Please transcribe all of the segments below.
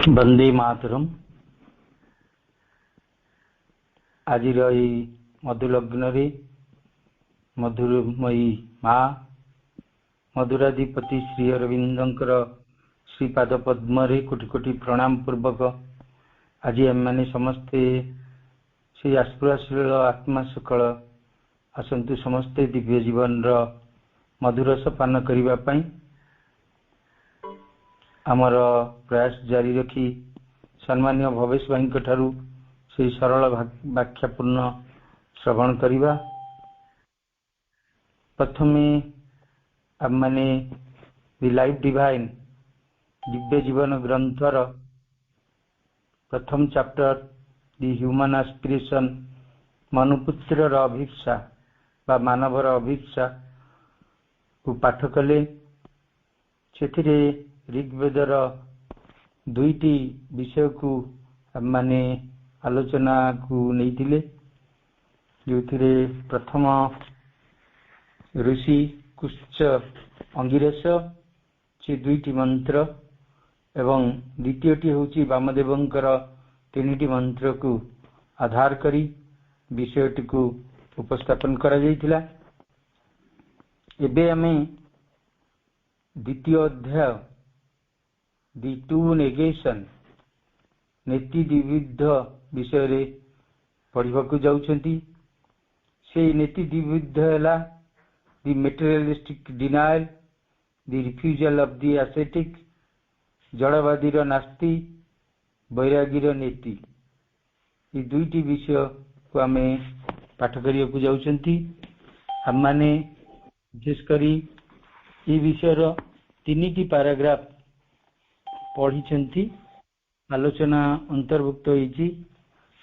वंदे मातरम। आज मधुलग्न मधुरमयी माँ मधुराधिपति श्री अरविंदर श्रीपाद पद्म कोटि कोटि प्रणाम पूर्वक आज आम मैंने समस्ते श्री आस्पुराशील आत्मा सकल आसतु समस्ते दिव्य जीवन मधुरस पान करने आमर प्रयास जारी रखी सम्मान्य भवेश भाई से सरल व्याख्यापूर्ण श्रवण करवा। प्रथमे आम मैंने दि लाइफ डिवाइन दिव्य जीवन ग्रंथर प्रथम चैप्टर दि ह्यूमन एस्पिरेशन मनुपुत्र अभिप्सा बा मानवर अभिप्सा को पाठ कले। से ऋग्वेदर दुईटी विषय को माने आलोचना को नहीं जो प्रथम ऋषि कुश्च अंगिरस से दुईटी मंत्र एवं द्वितीयटी होची वामदेवंकर तीनिटी मंत्र को आधार करी विषयटी को उपस्थापन करा जायतिला। एबे आमे द्वितीय अध्याय दि टू नेगेशन नीति द्विविध विषय रे पढ़िबाकू जाउछंती। से नीति द्विविध हैला the materialistic denial, the refusal of the aesthetic, जड़वादीर नास्ति, वैरागीर नीति। ये दुईटी विषय को आमे पाठ करियाकू जाउछंती। हम माने विशेष करी ये विषयर तीनिटी पैराग्राफ पढ़ी आलोचना अंतर्भुक्त होती।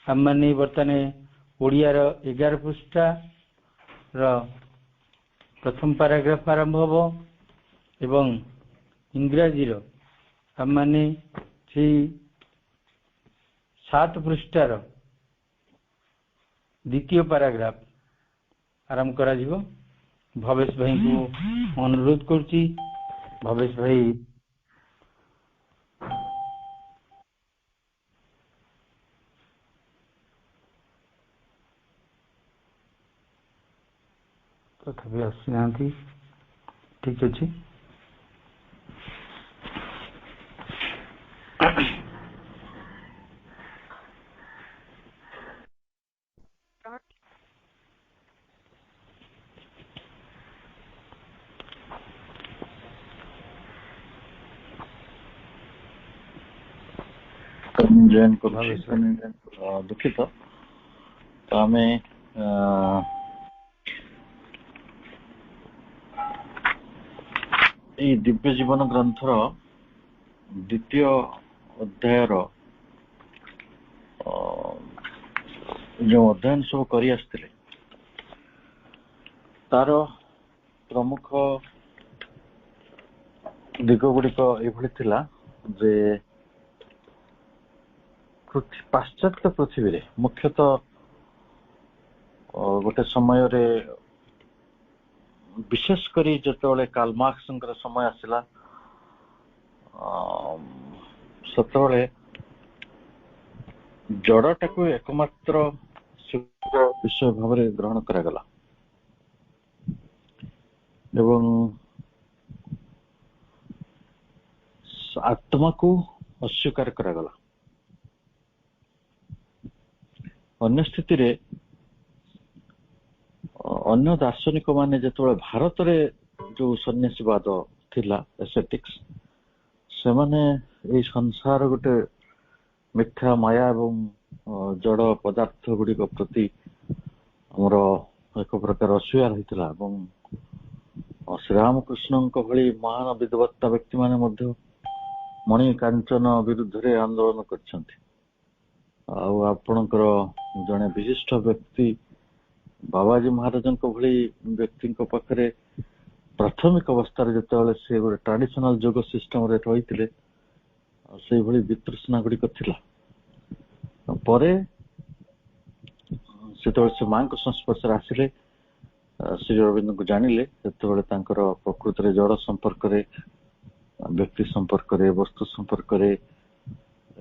हम माने बर्तमान ओडियार 11 पृष्ठा प्रथम पैराग्राफ आरंभ हो एवं इंग्राजीर हम माने 7 पृष्ठार द्वितीय पैराग्राफ आरंभ करा जिवो। भवेश भाई को अनुरोध करছি भवेश भाई तथापि आसीना ठीक अच्छे। जैन को दुखित तो आम दिव्य जीवन ग्रंथर द्वितीय अध्यायर जो अध्ययन सब करी आसते तार प्रमुख दिग गुड़िक ये जे पाश्चात्य पृथ्वी रे मुख्यतः गोटे समय रे विशेष करी जतले कार्ल मार्क्स समय आसला सेतले जड़टा को एकमात्र विषय भाव ग्रहण करागला एवं आत्मा को अस्वीकार करागला। अन्य स्थिति रे अन्य दार्शनिक माने जो भारत रे जो सन्यासीवाद थिला एस्थेटिक्स से माने ए संसार गोटे मिथ्या माया एवं जड़ पदार्थ गुड़िक प्रति हमर एक प्रकार अस्वीकार होता एवं श्रीरामकृष्ण भली महान विद्वत्ता व्यक्ति माने मध्य मणि कांचन विरुद्ध रे आंदोलन करछंती। आपणकर जड़े विशिष्ट व्यक्ति बाबाजी महाराज भली व्यक्ति पाखे प्राथमिक अवस्था जो से गोटे ट्रेडिशनल जोग सिस्टम रही से भली वितृष्णा गुड़िक से मां को संस्पर्श आसिले श्री अरविंद को जानिले प्रकृत जड़ संपर्क व्यक्ति संपर्क वस्तु संपर्क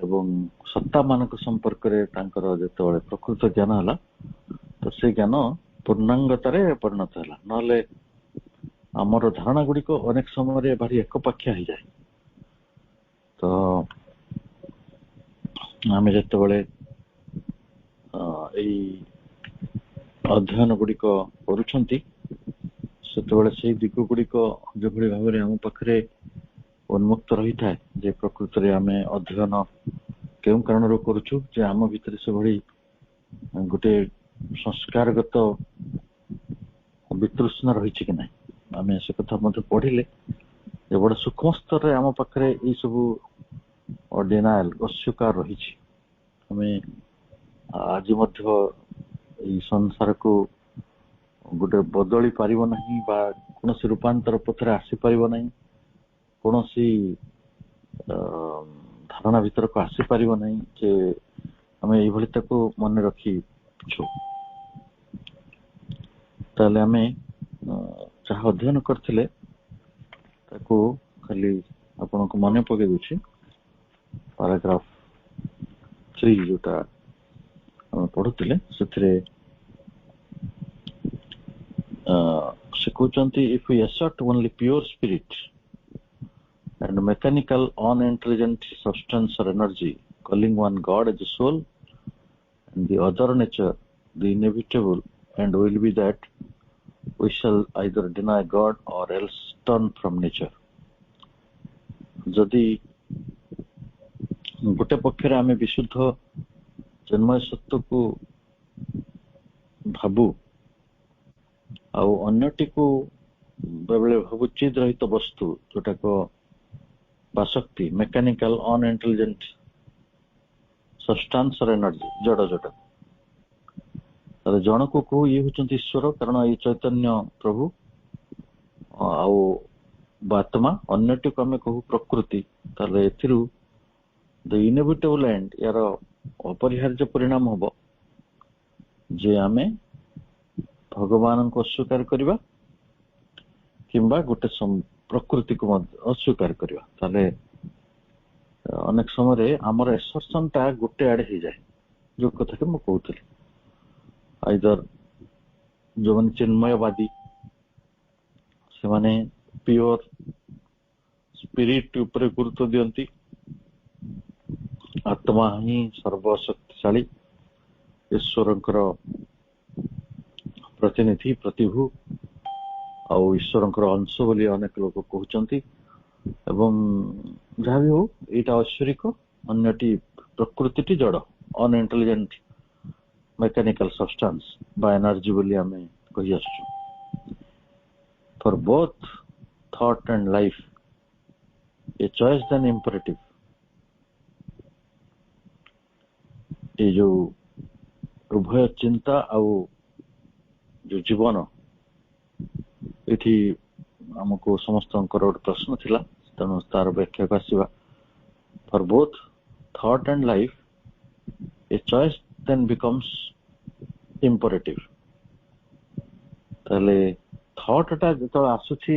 ଏବଂ ସତ୍ତା ମାନଙ୍କ ସମ୍ପର୍କରେ ତାଙ୍କର ଯେତେବେଳେ ପ୍ରକୃତ ଜ୍ଞାନ ହେଲା ତ ସେ ଜ୍ଞାନ ପୂର୍ଣ୍ଣାଙ୍ଗତାରେ ପରିଣତ ହେଲା। ନହେଲେ ଆମର ଧାରଣା ଗୁଡିକ ଅନେକ ସମୟରେ ଭାରି ଏକପାଖିଆ ହେଇଯାଏ। ତ ଆମେ ଯେତେବେଳେ ଏଇ ଅଧ୍ୟୟନ ଗୁଡିକ କରୁଛନ୍ତି ସେତେବେଳେ ସେଇ ଦିଗ ଗୁଡିକ ଯେଭଳି ଭାବରେ ଆମ ପାଖରେ ଉନ୍ମୁକ୍ତ ରହିଥାଏ ଯେ ପ୍ରକୃତରେ ଆମେ ଅଧ୍ୟୟନ କେଉଁ କାରଣରୁ କରୁଛୁ, ଯେ ଆମ ଭିତରେ ସେଭଳି ଗୋଟେ ସଂସ୍କାରଗତ ବିତୃଷ୍ଣା ରହିଛି କି ନାହିଁ। ଆମେ ସେ କଥା ମଧ୍ୟ ପଢିଲେ ଯେ ବଡ ସୂକ୍ଷ୍ମ ସ୍ତରରେ ଆମ ପାଖରେ ଏଇ ସବୁ ଡିନାଏଲ ଅସ୍ୱୀକାର ରହିଛି। ଆମେ ଆଜି ମଧ୍ୟ ଏଇ ସଂସାରକୁ ଗୋଟେ ବଦଳି ପାରିବ ନାହିଁ ବା କୌଣସି ରୂପାନ୍ତର ପଥରେ ଆସିପାରିବ ନାହିଁ, କୌଣସି ଧାରଣା ଭିତରକୁ ଆସିପାରିବ ନାହିଁ ଯେ ଆମେ ଏଇଭଳି ତାକୁ ମନେ ରଖିଛୁ। ତାହେଲେ ଆମେ ଯାହା ଅଧ୍ୟୟନ କରିଥିଲେ ତାକୁ ଖାଲି ଆପଣଙ୍କୁ ମନେ ପକେଇ ଦଉଛି। ପାରାଗ୍ରାଫ 3 ଯୋଉଟା ଆମେ ପଢୁଥିଲେ ସେଥିରେ ସେ କହୁଛନ୍ତି, if we assert only pure spirit and mechanical unintelligent substance or energy, calling one God as a soul and the other nature, the inevitable and will be that we shall either deny God or else turn from nature. ଯଦି ଗୋଟେ ପକ୍ଷରେ ଆମେ ବିଶୁଦ୍ଧ ଜନ୍ମୟ ସତ୍ୟକୁ ଭାବୁ ଆଉ ଅନ୍ୟଟିକୁ ବେଳେବେଳେ ଭାବୁ ଚିଦ୍ ରହିତ ବସ୍ତୁ ଯୋଉଟାକ ବା ଶକ୍ତି, ମେକାନିକାଲ ଅନଇଣ୍ଟେଲିଜେଣ୍ଟ ସବଷ୍ଟାନ୍ସ ଅର ଏନର୍ଜି, ଜଡ ଯୋଉଟା। ତାହେଲେ ଜଣକୁ କହୁ ଇଏ ହଉଛନ୍ତି ଈଶ୍ୱର, କାରଣ ଏଇ ଚୈତନ୍ୟ ପ୍ରଭୁ, ଆଉ ଆତ୍ମା, ଅନ୍ୟଟିକୁ ଆମେ କହୁ ପ୍ରକୃତି। ତାହେଲେ ଏଥିରୁ ଦ ଇନେଭିଟେବଲ ଏଣ୍ଡ, ୟାର ଅପରିହାର୍ଯ୍ୟ ପରିଣାମ ହବ ଯେ ଆମେ ଭଗବାନଙ୍କୁ ଅସ୍ୱୀକାର କରିବା କିମ୍ବା ଗୋଟେ ପ୍ରକୃତିକୁ ମଧ୍ୟ ଅସ୍ୱୀକାର କରିବା। ତାହେଲେ ଅନେକ ସମୟରେ ଆମର ଏସର୍ସନ ଟା ଗୋଟେ ଆଡେ ହେଇଯାଏ, ଯୋଉ କଥାଟି ମୁଁ କହୁଥିଲି। ଆଇଦର ଯୋଉମାନେ ଚିନ୍ମୟବାଦୀ ସେମାନେ ପିଓର ସ୍ପିରିଟ ଉପରେ ଗୁରୁତ୍ୱ ଦିଅନ୍ତି, ଆତ୍ମା ହିଁ ସର୍ବଶକ୍ତିଶାଳୀ, ଈଶ୍ୱରଙ୍କର ପ୍ରତିନିଧି, ପ୍ରତିଭୁ ଆଉ ଈଶ୍ୱରଙ୍କର ଅଂଶ ବୋଲି ଅନେକ ଲୋକ କହୁଛନ୍ତି। ଏବଂ ଯାହା ବି ହଉ ଏଇଟା ଐଶ୍ୱରିକ, ଅନ୍ୟଟି ପ୍ରକୃତିଟି ଜଡ, ଅନଇଣ୍ଟେଲିଜେଣ୍ଟ ମେକାନିକାଲ ସବଷ୍ଟାନ୍ସ ବା ଏନର୍ଜି ବୋଲି ଆମେ କହି ଆସୁଛୁ। ଫର both thought and life a choice than imperative। ଏଇ ଯୋଉ ଉଭୟ ଚିନ୍ତା ଆଉ ଯୋଉ ଜୀବନ, ଏଠି ଆମକୁ ସମସ୍ତଙ୍କର ଗୋଟେ ପ୍ରଶ୍ନ ଥିଲା, ତେଣୁ ତାର ବ୍ୟାଖ୍ୟାକୁ ଆସିବା। ଫର both thought and life a choice then becomes imperative। ତାହେଲେ thought ଟା ଯେତେବେଳେ ଆସୁଛି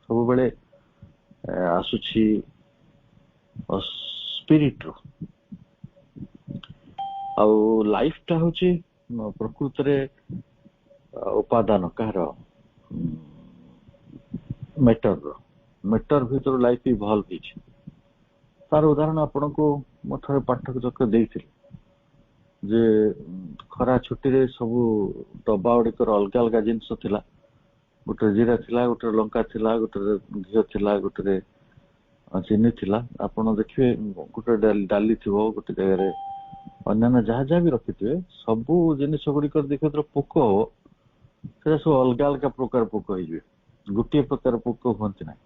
ସବୁବେଳେ ଆସୁଛି ସ୍ପିରିଟ ରୁ, ଆଉ ଲାଇଫ ଟା ହଉଛି ପ୍ରକୃତରେ ଉପାଦାନ କାହାର, ମେଟର ଭିତରୁ ଲାଇଫ ଇଭଲ୍ଭ ହେଇଛି। ତାର ଉଦାହରଣ ଆପଣଙ୍କୁ ମୁଁ ଥରେ ପାଠ୍ୟଚକ୍ର ଦେଇଥିଲି ଯେ ଖରା ଛୁଟିରେ ସବୁ ଡବା ଗୁଡିକର ଅଲଗା ଅଲଗା ଜିନିଷ ଥିଲା। ଗୋଟେ ଜିରା ଥିଲା, ଗୋଟେ ଲଙ୍କା ଥିଲା, ଗୋଟେ ଘିଅ ଥିଲା, ଗୋଟେ ଚିନି ଥିଲା। ଆପଣ ଦେଖିବେ ଗୋଟେ ଡାଲି ଥିବ, ଗୋଟେ ଜାଗାରେ ଅନ୍ୟାନ୍ୟ ଯାହା ଯାହା ବି ରଖିଥିବେ, ସବୁ ଜିନିଷ ଗୁଡିକ ଦେଖିବେ ପୋକ ହବ, ସେଟା ସବୁ ଅଲଗା ଅଲଗା ପ୍ରକାର ପୋକ ହେଇଯିବେ, ଗୋଟିଏ ପ୍ରକାର ପୋକ ହୁଅନ୍ତି ନାହିଁ।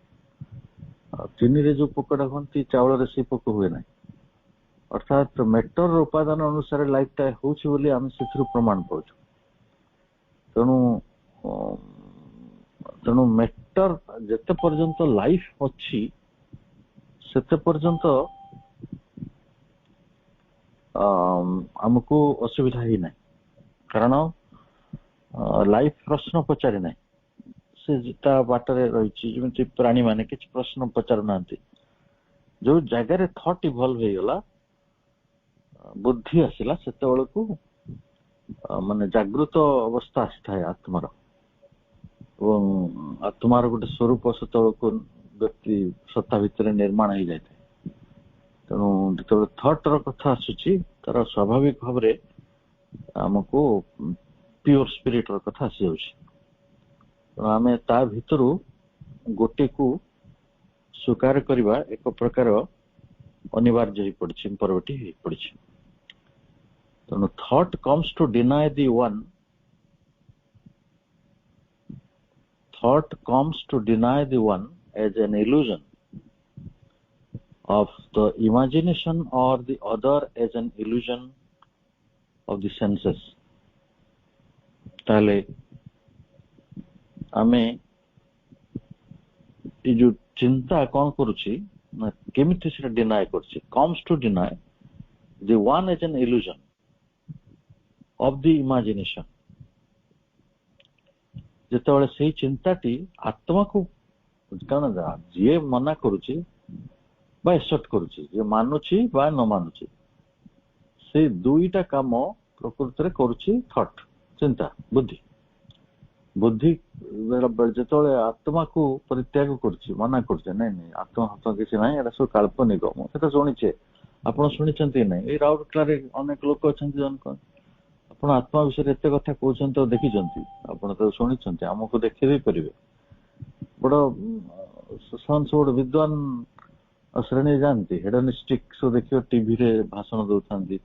ଆଉ ଚିନିରେ ଯୋଉ ପୋକଟା ହୁଅନ୍ତି, ଚାଉଳରେ ସେଇ ପୋକ ହୁଏ ନାହିଁ। ଅର୍ଥାତ୍ ମେଟର ଉପାଦାନ ଅନୁସାରେ ଲାଇଫ ଟା ହଉଛି ବୋଲି ଆମେ ସେଥିରୁ ପ୍ରମାଣ ପାଉଛୁ। ତେଣୁ ମେଟର ଯେତେ ପର୍ଯ୍ୟନ୍ତ ଲାଇଫ ଅଛି ସେତେ ପର୍ଯ୍ୟନ୍ତ ଆମକୁ ଅସୁବିଧା ହେଇନାହିଁ, କାରଣ ଲାଇଫ ପ୍ରଶ୍ନ ପଚାରି ନାହିଁ, ସେ ତା ବାଟରେ ରହିଛି। ଯେମିତି ପ୍ରାଣୀ ମାନେ କିଛି ପ୍ରଶ୍ନ ପଚାରୁନାହାନ୍ତି। ଯୋଉ ଜାଗାରେ ଥଟ୍ ଇଭଲ୍ଭ ହେଇଗଲା ବୁଦ୍ଧି ଆସିଲା ସେତେବେଳକୁ ମାନେ ଜାଗୃତ ଅବସ୍ଥା ଆସିଥାଏ ଆତ୍ମାର, ଏବଂ ଆତ୍ମାର ଗୋଟେ ସ୍ୱରୂପ ସେତେବେଳକୁ ବ୍ୟକ୍ତି ସତ୍ତା ଭିତରେ ନିର୍ମାଣ ହେଇଯାଇଥାଏ। ତେଣୁ ଯେତେବେଳେ ଥଟ୍ ର କଥା ଆସୁଛି ତାର ସ୍ୱାଭାବିକ ଭାବରେ ଆମକୁ ପିଓର ସ୍ପିରିଟ ର କଥା ଆସିଯାଉଛି। ତେଣୁ ଆମେ ତା ଭିତରୁ ଗୋଟେକୁ ସ୍ୱୀକାର କରିବା ଏକ ପ୍ରକାର ଅନିବାର୍ଯ୍ୟ ହେଇପଡିଛି, ଇମ୍ପରବେଟିଭ ହେଇପଡିଛି। ତେଣୁ thought comes to deny the one, thought comes to deny the one as an illusion of the imagination or the other as an illusion of the senses। ତାହେଲେ ଆମେ ଏ ଯୋଉ ଚିନ୍ତା କଣ କରୁଛି ନା କେମିତି ସେଟା ଡିନାଏ କରୁଛି, comes to deny the one as an illusion of the imagination। ଯେତେବେଳେ ସେଇ ଚିନ୍ତାଟି ଆତ୍ମାକୁ, କାରଣ ଯିଏ ମନା କରୁଛି ବା ଏସେପ୍ଟ କରୁଛି, ଯିଏ ମାନୁଛି ବା ନ ମାନୁଛି, ସେଇ ଦୁଇଟା କାମ ପ୍ରକୃତରେ କରୁଛି ଥଟ୍, ଚିନ୍ତା, ବୁଦ୍ଧି। ବୁଦ୍ଧି ଯେତେବେଳେ ଆତ୍ମାକୁ ପରିତ୍ୟାଗ କରୁଛି, ମନା କରୁଛି, ନାଇଁ ନାଇଁ ଆତ୍ମା କିଛି ନାହିଁ, ଏଟା ସବୁ କାଳ୍ପନିକ, ମୁଁ ସେଟା ଶୁଣିଛେ, ଆପଣ ଶୁଣିଛନ୍ତି ନାଇଁ? ଏଇ ରାଉରକେଲାରେ ଅନେକ ଲୋକ ଅଛନ୍ତି ଜଣକ, ଆପଣ ଆତ୍ମା ବିଷୟରେ ଏତେ କଥା କହୁଛନ୍ତି ଆଉ ଦେଖିଛନ୍ତି, ଆପଣ ତ ଶୁଣିଛନ୍ତି, ଆମକୁ ଦେଖେଇ ଦେଇ ପାରିବେ? ବଡ ଗୋଟେ ବିଦ୍ୱାନ ଶ୍ରେଣୀ ଯାଆନ୍ତି, ହେଡନିଷ୍ଟିକ ସବୁ ଦେଖିବ ଟିଭିରେ ଭାଷଣ ଦଉଥାନ୍ତି।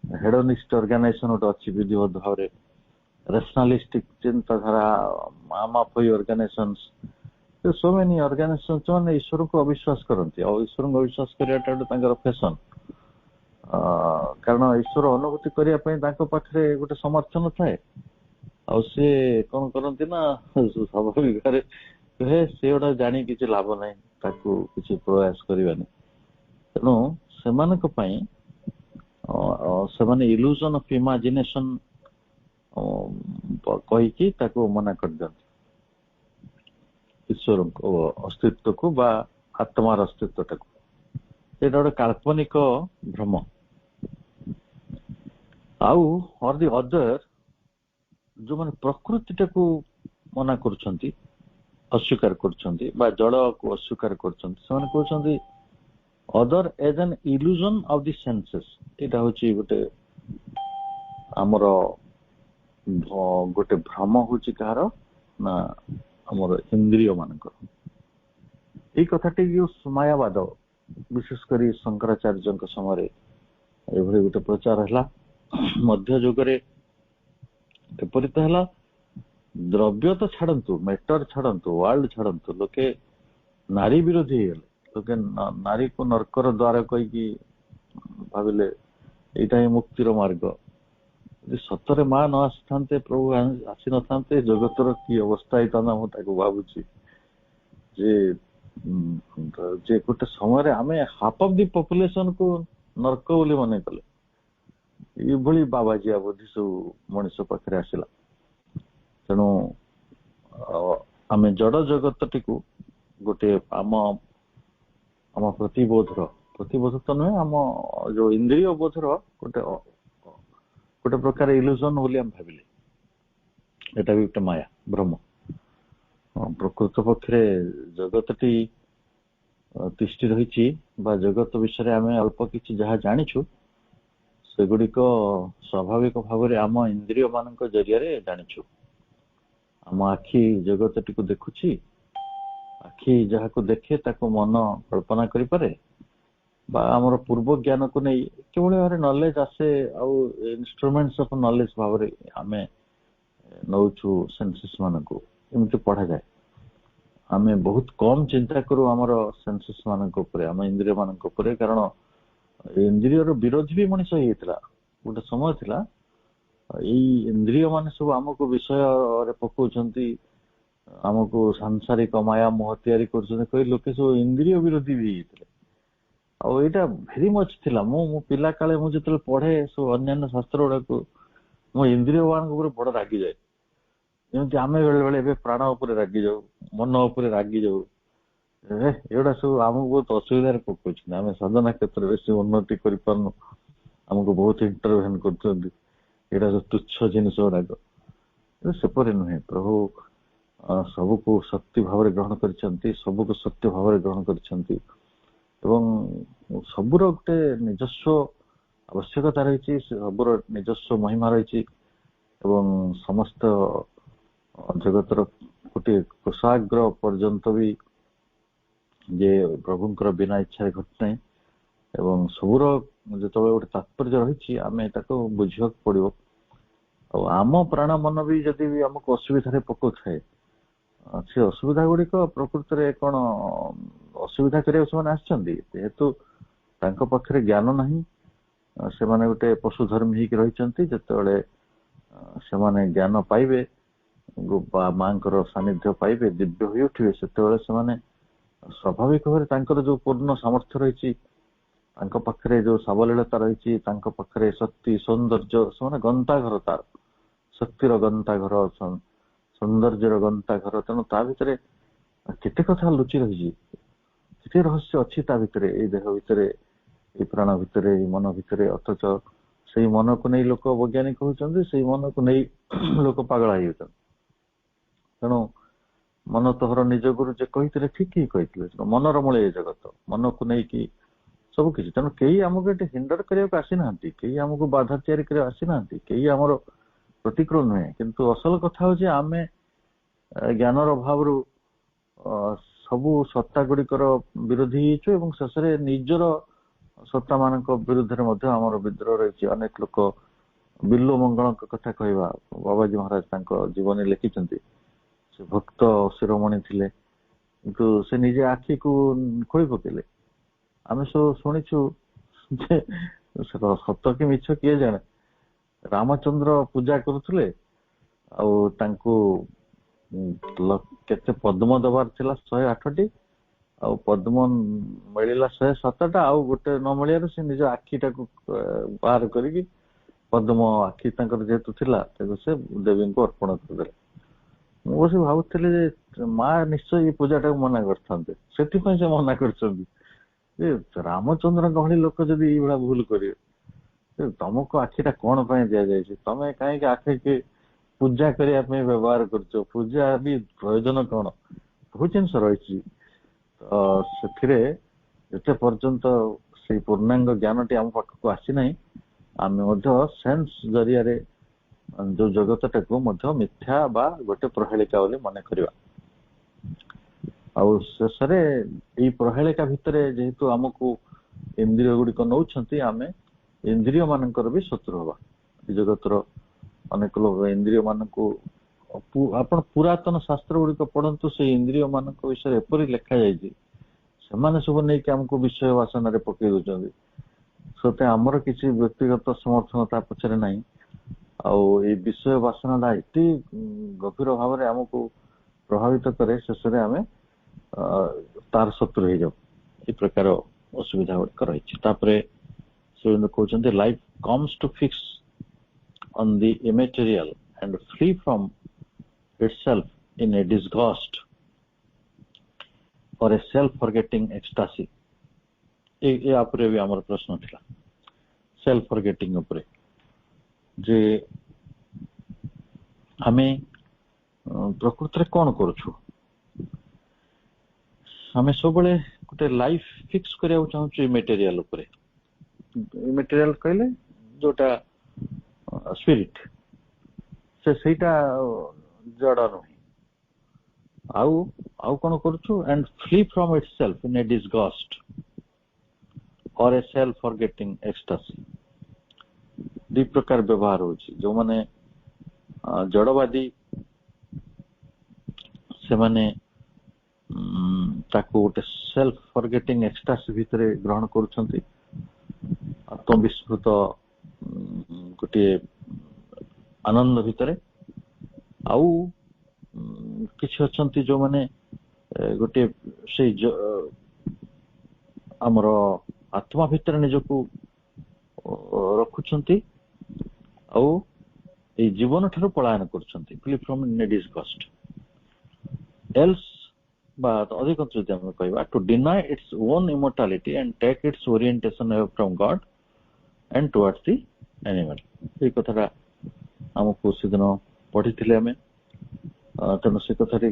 ହେଡନିଷ୍ଟ ଅର୍ଗାନାଇଜେସନ ଗୋଟେ ଅଛି ବିଧିବଦ୍ଧ ଭାବରେ, rationalistic ଚିନ୍ତାଧାରା, ମାମାପଇ ଅର୍ଗାନାଇଜେସନ, so many organizations ମାନେ ଈଶ୍ୱରକୁ ଅବିଶ୍ୱାସ କରନ୍ତି, ଆଉ ଈଶ୍ୱରଙ୍କୁ ଅବିଶ୍ୱାସ କରିବାଟା ଗୋଟେ ତାଙ୍କର ଫ୍ୟାସନ। କାରଣ ଈଶ୍ୱର ଅନୁଭୂତି କରିବା ପାଇଁ ତାଙ୍କ ପାଖରେ ଗୋଟେ ସମର୍ଥନ ଥାଏ, ଆଉ ସେ କଣ କରନ୍ତି ନା ସ୍ୱାଭାବିକ ଭାବରେ ସେ ଗୋଟା ଜାଣି କିଛି ଲାଭ ନାହିଁ, ତାକୁ କିଛି ପ୍ରୟାସ କରିବାନି। ତେଣୁ ସେମାନଙ୍କ ପାଇଁ ସେମାନେ ଇଲ୍ୟୁଜନ ଅଫ ଇମାଜିନେସନ କହିକି ତାକୁ ମନା କରିଦିଅନ୍ତି, ଈଶ୍ୱରଙ୍କ ଅସ୍ତିତ୍ୱକୁ ବା ଆତ୍ମାର ଅସ୍ତିତ୍ୱଟାକୁ। ସେଇଟା ଗୋଟେ କାଳ୍ପନିକ ଭ୍ରମ। ଆଉ ଅର୍ ଦି ଅଦର, ଯୋଉମାନେ ପ୍ରକୃତିଟାକୁ ମନା କରୁଛନ୍ତି, ଅସ୍ୱୀକାର କରୁଛନ୍ତି ବା ଜଳକୁ ଅସ୍ୱୀକାର କରୁଛନ୍ତି, ସେମାନେ କହୁଛନ୍ତି ଅଦର ଏଜ ଆନ୍ ଇଲ୍ୟୁଜନ ଅଫ ଦି ସେନ୍ସେସ୍। ଏଇଟା ହଉଛି ଗୋଟେ ଆମର ଗୋଟେ ଭ୍ରମ ହଉଛି କାହାର ନା ଆମର ଇନ୍ଦ୍ରିୟ ମାନଙ୍କର। ଏଇ କଥାଟି ଯୋଉ ମାୟାବାଦ, ବିଶେଷ କରି ଶଙ୍କରାଚାର୍ଯ୍ୟଙ୍କ ସମୟରେ ଏଭଳି ଗୋଟେ ପ୍ରଚାର ହେଲା। ମଧ୍ୟ ଯୁଗରେ ଏପରି ତ ହେଲା, ଦ୍ରବ୍ୟ ତ ଛାଡନ୍ତୁ, ମେଟର ଛାଡନ୍ତୁ, ୱାର୍ଲଡ ଛାଡନ୍ତୁ, ଲୋକେ ନାରୀ ବିରୋଧୀ ହେଇଗଲେ। ଲୋକେ ନାରୀକୁ ନର୍କର ଦ୍ୱାର କହିକି ଭାବିଲେ ଏଇଟା ହିଁ ମୁକ୍ତିର ମାର୍ଗ। ଯଦି ସତରେ ମା ନ ଆସିଥାନ୍ତେ, ପ୍ରଭୁ ଆସିନଥାନ୍ତେ, ଜଗତର କି ଅବସ୍ଥା ହେଇଥାନ୍ତା ମୁଁ ତାକୁ ଭାବୁଛି। ଯେ ଗୋଟେ ସମୟରେ ଆମେ ହାଫ୍ ଅଫ୍ ଦି ପପୁଲେସନ କୁ ନର୍କ ବୋଲି ମନେ କଲେ। ଏଇଭଳି ବାବାଜିଆ ବୁଦ୍ଧି ସବୁ ମଣିଷ ପାଖରେ ଆସିଲା। ତେଣୁ ଆମେ ଜଡ ଜଗତଟିକୁ ଗୋଟେ ଆମ ପ୍ରତିବୋଧ ତ ନୁହେଁ, ଆମ ଯୋଉ ଇନ୍ଦ୍ରିୟ ବୋଧର ଗୋଟେ ପ୍ରକାର ଇଲ୍ୟୁଜନ ବୋଲି ଆମେ ଭାବିଲେ। ଏଟା ବି ଗୋଟେ ମାୟା, ଭ୍ରମ। ପ୍ରକୃତ ପକ୍ଷରେ ଜଗତଟି ତିଷ୍ଠି ରହିଛି, ବା ଜଗତ ବିଷୟରେ ଆମେ ଅଳ୍ପ କିଛି ଯାହା ଜାଣିଛୁ, ସେଗୁଡିକ ସ୍ୱାଭାବିକ ଭାବରେ ଆମ ଇନ୍ଦ୍ରିୟ ମାନଙ୍କ ଜରିଆରେ ଜାଣିଛୁ। ଆମ ଆଖି ଜଗତଟିକୁ ଦେଖୁଛି, ଆଖି ଯାହାକୁ ଦେଖେ ତାକୁ ମନ କଳ୍ପନା କରିପାରେ, ବା ଆମର ପୂର୍ବ ଜ୍ଞାନକୁ ନେଇ କିଭଳି ଭାବରେ ନଲେଜ ଆସେ, ଆଉ ଇନଷ୍ଟ୍ରୁମେଣ୍ଟସ ଅଫ ନଲେଜ ଭାବରେ ଆମେ ନଉଛୁ ସେନ୍ସେସ୍ ମାନଙ୍କୁ, ଏମିତି ପଢାଯାଏ। ଆମେ ବହୁତ କମ ଚିନ୍ତା କରୁ ଆମର ସେନ୍ସେସ୍ ମାନଙ୍କ ଉପରେ, ଆମ ଇନ୍ଦ୍ରିୟ ମାନଙ୍କ ଉପରେ, କାରଣ ଇନ୍ଦ୍ରିୟର ବିରୋଧୀ ବି ମଣିଷ ହେଇଥିଲା। ଗୋଟେ ସମୟ ଥିଲା ଏଇ ଇନ୍ଦ୍ରିୟ ମାନେ ସବୁ ଆମକୁ ବିଷୟରେ ପକଉଛନ୍ତି, ଆମକୁ ସାଂସାରିକ ମାୟା ମୋହ ତିଆରି କରୁଛନ୍ତି କହି ଲୋକେ ସବୁ ଇନ୍ଦ୍ରିୟ ବିରୋଧୀ ବି ହେଇଥିଲେ। ଆଉ ଏଇଟା ଭେରି ମଚ ଥିଲା। ମୁଁ ପିଲା କାଳେ ମୁଁ ଯେତେବେଳେ ପଢେ ସବୁ ଅନ୍ୟାନ୍ୟ ଶାସ୍ତ୍ର ଗୁଡାକୁ, ମୁଁ ଇନ୍ଦ୍ରିୟ ମାନଙ୍କ ଉପରେ ବଡ ରାଗିଯାଏ। ଯେମିତି ଆମେ ବେଳେ ବେଳେ ଏବେ ପ୍ରାଣ ଉପରେ ରାଗି ଯାଉ, ମନ ଉପରେ ରାଗି ଯାଉ, ଏଗୁଡା ସବୁ ଆମକୁ ବହୁତ ଅସୁବିଧାରେ ପକଉଛନ୍ତି। ଆମେ ସାଧନା କ୍ଷେତ୍ରରେ ବେଶୀ ଉନ୍ନତି କରିପାରୁନୁ, ଆମକୁ ବହୁତ ଇଣ୍ଟରଭେନ କରୁଛନ୍ତି ଏଇଟା ସବୁ ତୁଚ୍ଛ ଜିନିଷ ଗୁଡାକ। ସେପରି ନୁହେଁ, ପ୍ରଭୁ ସବୁକୁ ଶକ୍ତି ଭାବରେ ଗ୍ରହଣ କରିଛନ୍ତି, ସବୁକୁ ସତ୍ୟ ଭାବରେ ଗ୍ରହଣ କରିଛନ୍ତି ଏବଂ ସବୁର ଗୋଟେ ନିଜସ୍ୱ ଆବଶ୍ୟକତା ରହିଛି, ସବୁର ନିଜସ୍ୱ ମହିମା ରହିଛି ଏବଂ ସମସ୍ତ ଜଗତର ଗୋଟିଏ କୋଷାଗ୍ର ପର୍ଯ୍ୟନ୍ତ ବି ଯେ ପ୍ରଭୁଙ୍କର ବିନା ଇଚ୍ଛାରେ ଘଟିନାହିଁ ଏବଂ ସବୁର ଯେତେବେଳେ ଗୋଟେ ତାତ୍ପର୍ଯ୍ୟ ରହିଛି ଆମେ ତାକୁ ବୁଝିବାକୁ ପଡିବ। ଆଉ ଆମ ପ୍ରାଣ ମନ ବି ଯଦି ବି ଆମକୁ ଅସୁବିଧାରେ ପକଉଥାଏ, ସେ ଅସୁବିଧା ଗୁଡିକ ପ୍ରକୃତରେ କଣ ଅସୁବିଧା କରିବାକୁ ସେମାନେ ଆସିଛନ୍ତି? ଯେହେତୁ ତାଙ୍କ ପାଖରେ ଜ୍ଞାନ ନାହିଁ, ସେମାନେ ଗୋଟେ ପଶୁ ଧର୍ମୀ ହେଇକି ରହିଛନ୍ତି। ଯେତେବେଳେ ସେମାନେ ଜ୍ଞାନ ପାଇବେ ବା ମାଙ୍କର ସାନ୍ନିଧ୍ୟ ପାଇବେ, ଦିବ୍ୟ ହୋଇ ଉଠିବେ, ସେତେବେଳେ ସେମାନେ ସ୍ୱାଭାବିକ ଭାବରେ ତାଙ୍କର ଯୋଉ ପୂର୍ଣ୍ଣ ସାମର୍ଥ୍ୟ ରହିଛି, ତାଙ୍କ ପାଖରେ ଯୋଉ ସାବଲୀଳତା ରହିଛି, ତାଙ୍କ ପାଖରେ ଶକ୍ତି ସୌନ୍ଦର୍ଯ୍ୟ, ସେମାନେ ଗନ୍ତାଘର, ତାର ଶକ୍ତିର ଗନ୍ତାଘର, ସୌନ୍ଦର୍ଯ୍ୟର ଗନ୍ତାଘର। ତେଣୁ ତା ଭିତରେ କେତେ କଥା ଲୁଚି ରହିଛି, କେତେ ରହସ୍ୟ ଅଛି ତା ଭିତରେ, ଏଇ ଦେହ ଭିତରେ, ଏଇ ପ୍ରାଣ ଭିତରେ, ଏଇ ମନ ଭିତରେ। ଅଥଚ ସେଇ ମନକୁ ନେଇ ଲୋକ ବୈଜ୍ଞାନିକ ହଉଛନ୍ତି, ସେଇ ମନକୁ ନେଇ ଲୋକ ପାଗଳା ହେଇଯାଉଛନ୍ତି। ତେଣୁ ମନ ତୋହର ନିଜ ଗୁରୁ ଯେ କହିଥିଲେ ଠିକ ହିଁ କହିଥିଲେ, ମନର ମୂଳେ ଏ ଜଗତ, ମନକୁ ନେଇକି ସବୁ କିଛି। ତେଣୁ କେହି ଆମକୁ ଏଠି ହିଣ୍ଡର କରିବାକୁ ଆସିନାହାନ୍ତି, କେହି ଆମକୁ ବାଧା ତିଆରି କରିବାକୁ ଆସିନାହାନ୍ତି, କେହି ଆମର ପ୍ରତିକୂଳ ନୁହେଁ। କିନ୍ତୁ ଅସଲ କଥା ହଉଛି ଆମେ ଜ୍ଞାନର ଅଭାବରୁ ସବୁ ସତ୍ତା ଗୁଡିକର ବିରୋଧୀ ହେଇଛୁ ଏବଂ ଶେଷରେ ନିଜର ସତ୍ତା ମାନଙ୍କ ବିରୁଦ୍ଧରେ ମଧ୍ୟ ଆମର ବିଦ୍ରୋହ ରହିଛି। ଅନେକ ଲୋକ ବିଲ୍ଲ ମଙ୍ଗଳଙ୍କ କଥା କହିବା, ବାବାଜୀ ମହାରାଜ ତାଙ୍କ ଜୀବନୀ ଲେଖିଛନ୍ତି, ସେ ଭକ୍ତ ଶିରୋମଣି ଥିଲେ କିନ୍ତୁ ସେ ନିଜେ ଆଖିକୁ ଖୋଳି ପକେଇଲେ। ଆମେ ସବୁ ଶୁଣିଛୁ ଯେ ସତ କି ମିଛ କିଏ ଜାଣେ, ରାମଚନ୍ଦ୍ର ପୂଜା କରୁଥିଲେ ଆଉ ତାଙ୍କୁ କେତେ ପଦ୍ମ ଦବାର ଥିଲା 108ଟି, ଆଉ ପଦ୍ମ ମିଳିଲା 107ଟା, ଆଉ ଗୋଟେ ନ ମିଳିବାରୁ ସେ ନିଜ ଆଖିଟାକୁ ବାହାର କରିକି ପଦ୍ମ ଆଖି ତାଙ୍କର ଯେହେତୁ ଥିଲା ତାକୁ ସେ ଦେବୀଙ୍କୁ ଅର୍ପଣ କରିଦେଲେ। ମୁଁ ବସି ଭାବୁଥିଲି ଯେ ମା ନିଶ୍ଚୟ ଏଇ ପୂଜାଟାକୁ ମନା କରିଥାନ୍ତେ, ସେଥିପାଇଁ ସେ ମନା କରିଛନ୍ତି ଯେ ରାମଚନ୍ଦ୍ରଙ୍କ ଭଳି ଲୋକ ଯଦି ଏଇଭଳିଆ ଭୁଲ କରିବେ, ତମକୁ ଆଖିଟା କଣ ପାଇଁ ଦିଆଯାଇଛି? ତମେ କାହିଁକି ଆଖିକି ପୂଜା କରିବା ପାଇଁ ବ୍ୟବହାର କରୁଛ? ପୂଜା ବି ପ୍ରୟୋଜନ କଣ? ବହୁତ ଜିନିଷ ରହିଛି। ତ ସେଥିରେ ଯେତେ ପର୍ଯ୍ୟନ୍ତ ସେଇ ପୂର୍ଣ୍ଣାଙ୍ଗ ଜ୍ଞାନଟି ଆମ ପାଖକୁ ଆସିନାହିଁ, ଆମେ ମଧ୍ୟ ସେନ୍ସ ଜରିଆରେ ଯୋଉ ଜଗତଟାକୁ ମଧ୍ୟ ମିଥ୍ୟା ବା ଗୋଟେ ପ୍ରହେଳିକା ବୋଲି ମନେ କରିବା। ଆଉ ଶେଷରେ ଏଇ ପ୍ରହେଳିକା ଭିତରେ ଯେହେତୁ ଆମକୁ ଇନ୍ଦ୍ରିୟ ଗୁଡିକ ନଉଛନ୍ତି, ଆମେ ଇନ୍ଦ୍ରିୟ ମାନଙ୍କର ବି ଶତ୍ରୁ ହବା। ଏ ଜଗତର ଅନେକ ଲୋକ ଇନ୍ଦ୍ରିୟ ମାନଙ୍କୁ, ଆପଣ ପୁରାତନ ଶାସ୍ତ୍ର ଗୁଡିକ ପଢନ୍ତୁ, ସେଇ ଇନ୍ଦ୍ରିୟ ମାନଙ୍କ ବିଷୟରେ ଏପରି ଲେଖା ଯାଇଛି, ସେମାନେ ସବୁ ନେଇକି ଆମକୁ ବିଷୟ ବାସନାରେ ପକେଇ ଦଉଛନ୍ତି। ସତେ ଆମର କିଛି ବ୍ୟକ୍ତିଗତ ସମର୍ଥନ ତା ପଛରେ ନାହିଁ। ଆଉ ଏଇ ବିଷୟ ବାସନାଟା ଏତେ ଗଭୀର ଭାବରେ ଆମକୁ ପ୍ରଭାବିତ କରେ, ଶେଷରେ ଆମେ ତାର ଶତ୍ରୁ ହେଇଯାଉ। ଏ ପ୍ରକାର ଅସୁବିଧା ଗୁଡିକ ରହିଛି। ତାପରେ ସେ କହୁଛନ୍ତି life comes to fix on the immaterial and free from itself in a disgust or a self-forgetting ecstasy। ये आपरे भी हमारा प्रश्न थिला सेल्फ फॉरगेटिंग उपरे, जे हमें प्रकृति कौन करूछु? हमें सब बड़े गोटे लाइफ फिक्स करिया चाहूछु इमेटेरियल उपरे। इमेटेरियल कहले जोटा स्पिरिट, से सेटा जड़ नहीं। आउ कौन करूछु? And free from itself in a disgust or a self forgetting ecstasy. दु प्रकार व्यवहार होछि। जो माने जड़वादी से माने ताको गोटे सेल्फ फॉरगेटिंग एक्सटासी भितरे ग्रहण करूछंती, आत्मविस्मृत गोटे आनंद भितरे। आउ किछि अछंती जो माने गोटे से हमर आत्मा भितर निजको रखुछंती आउ ए जीवन ठारू पलायन करूछंती, फ्री फ्रॉम डिसगस्ट एल्स बा अधिक जदि हम कहबा to deny its own immortality and take its orientation from God and towards the animal. এই কথাটা ଆମକୁ ସେଦିନ ପଢିଥିଲେ ଆମେ। ତେଣୁ ସେ କଥାରେ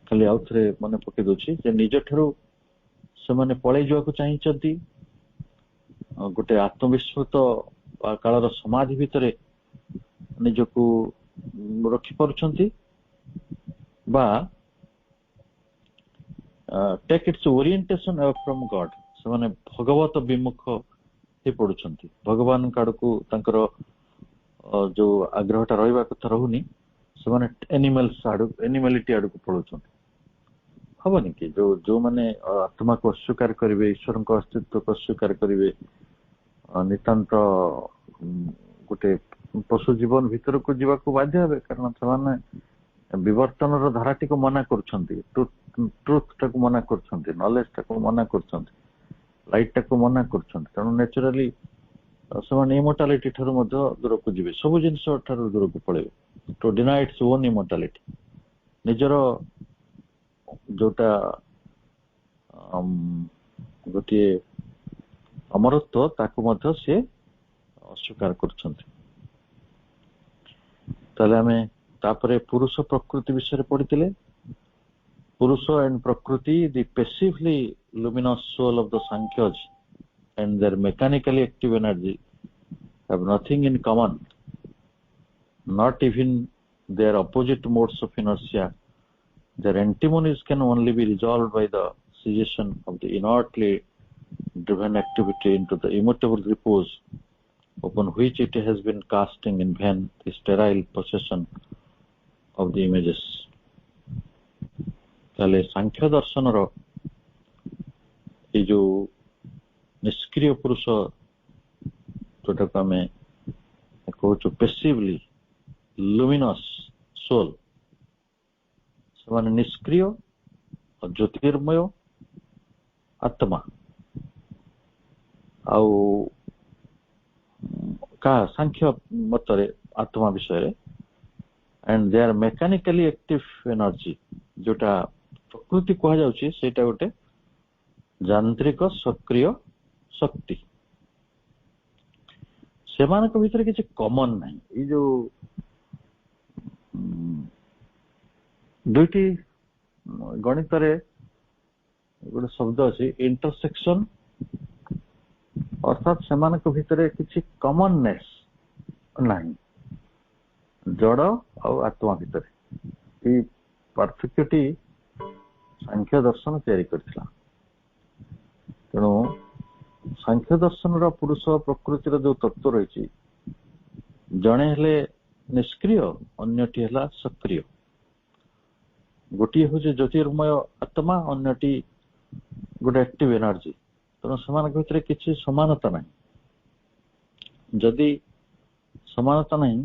ଖାଲି ଆଉ ଥରେ ମନେ ପକେଇ ଦଉଛି ଯେ ନିଜ ଠାରୁ ସେମାନେ ପଳେଇ ଯିବାକୁ ଚାହିଁଛନ୍ତି, ଗୋଟେ ଆତ୍ମବିଶ୍ୱାସ କାଳର ସମାଧି ଭିତରେ ନିଜକୁ ରଖିପାରୁଛନ୍ତି, ବା ଟେକ୍ ଇଟ୍ସ ଓରିଏଣ୍ଟେସନ ଫ୍ରମ୍ ଗଡ୍, ସେମାନେ ଭଗବତ ବିମୁଖ ହେଇ ପଡୁଛନ୍ତି। ଭଗବାନଙ୍କ ଆଡକୁ ତାଙ୍କର ଯୋଉ ଆଗ୍ରହଟା ରହିବା କଥା ରହୁନି, ସେମାନେ ଏନିମାଲିଟି ଆଡକୁ ପଳଉଛନ୍ତି। ହବନି କି ଯୋଉମାନେ ଆତ୍ମାକୁ ଅସ୍ୱୀକାର କରିବେ, ଈଶ୍ୱରଙ୍କ ଅସ୍ତିତ୍ୱକୁ ଅସ୍ୱୀକାର କରିବେ, ନିତାନ୍ତ ଗୋଟେ ପଶୁ ଜୀବନ ଭିତରକୁ ଯିବାକୁ ବାଧ୍ୟ ହେବେ, କାରଣ ସେମାନେ ବିବର୍ତ୍ତନର ଧାରାଟିକୁ ମନା କରୁଛନ୍ତି, ଟ୍ରୁଥ ଟାକୁ ମନା କରୁଛନ୍ତି, ନଲେଜ ଟାକୁ ମନା କରୁଛନ୍ତି, ଲାଇଟ୍ ଟାକୁ ମନା କରୁଛନ୍ତି। ତେଣୁ ନ୍ୟାଚୁରାଲି ସେମାନେ ଇମୋର୍ଟାଲିଟି ଠାରୁ ମଧ୍ୟ ଦୂରକୁ ଯିବେ, ସବୁ ଜିନିଷ ଠାରୁ ଦୂରକୁ ପଳେଇବେ। ଟୁ ଡିନାଇ ଇଟ୍ସ ଓନ୍ ଇମୋର୍ଟାଲିଟି, ନିଜର ଯୋଉଟା ଗୋଟିଏ ଅମରତ୍ୱ ତାକୁ ମଧ୍ୟ ସେ ଅସ୍ୱୀକାର କରୁଛନ୍ତି। ତାହେଲେ ଆମେ ତାପରେ ପୁରୁଷ ପ୍ରକୃତି ବିଷୟରେ ପଢିଥିଲେ। ପୁରୁଷ and ପ୍ରକୃତି, the passively luminous soul of the Sankhyas and their mechanically active energy have nothing in common, not even their opposite modes of inertia. Their antinomies can only be resolved by the cessation of the inertly driven activity into the immutable repose upon which it has been casting in vain the sterile possession of the images. ତାହେଲେ ସାଂଖ୍ୟ ଦର୍ଶନର ଏଇ ଯୋଉ ନିଷ୍କ୍ରିୟ ପୁରୁଷ, ଯୋଉଟାକୁ ଆମେ କହୁଛୁ ପେସିଭଲି Luminous sole, ସେମାନେ ନିଷ୍କ୍ରିୟ ଜ୍ୟୋତିର୍ମୟ ଆତ୍ମା। ଆଉ ସାଂଖ୍ୟ ମତରେ ଆତ୍ମା ବିଷୟରେ, and they are mechanically active energy, ଯୋଉଟା ପ୍ରକୃତି କୁହାଯାଉଛି ସେଇଟା ଗୋଟେ ଯାନ୍ତ୍ରିକ ସକ୍ରିୟ ଶକ୍ତି। ସେମାନଙ୍କ ଭିତରେ କିଛି କମନ ନାହିଁ। ଏଇ ଯୋଉ ଦୁଇଟି ଗଣିତରେ ଗୋଟେ ଶବ୍ଦ ଅଛି ଇଣ୍ଟରସେକ୍ସନ, ଅର୍ଥାତ୍ ସେମାନଙ୍କ ଭିତରେ କିଛି କମନନେସ୍ ନାହିଁ ଜଡ ଆଉ ଆତ୍ମା ଭିତରେ। ଏଇ ପାର୍ଥକ୍ୟଟି ସାଂଖ୍ୟ ଦର୍ଶନ ତିଆରି କରିଥିଲା। ତେଣୁ ସାଂଖ୍ୟ ଦର୍ଶନର ପୁରୁଷ ପ୍ରକୃତିର ଯୋଉ ତତ୍ଵ ରହିଛି, ଜଣେ ହେଲେ ନିଷ୍କ୍ରିୟ, ଅନ୍ୟଟି ହେଲା ସକ୍ରିୟ। ଗୋଟିଏ ହଉଛି ଜ୍ୟୋତିର୍ମୟ ଆତ୍ମା, ଅନ୍ୟଟି ଗୋଟେ ଆକ୍ଟିଭ ଏନର୍ଜି। ତେଣୁ ସେମାନଙ୍କ ଭିତରେ କିଛି ସମାନତା ନାହିଁ। ଯଦି ସମାନତା ନାହିଁ,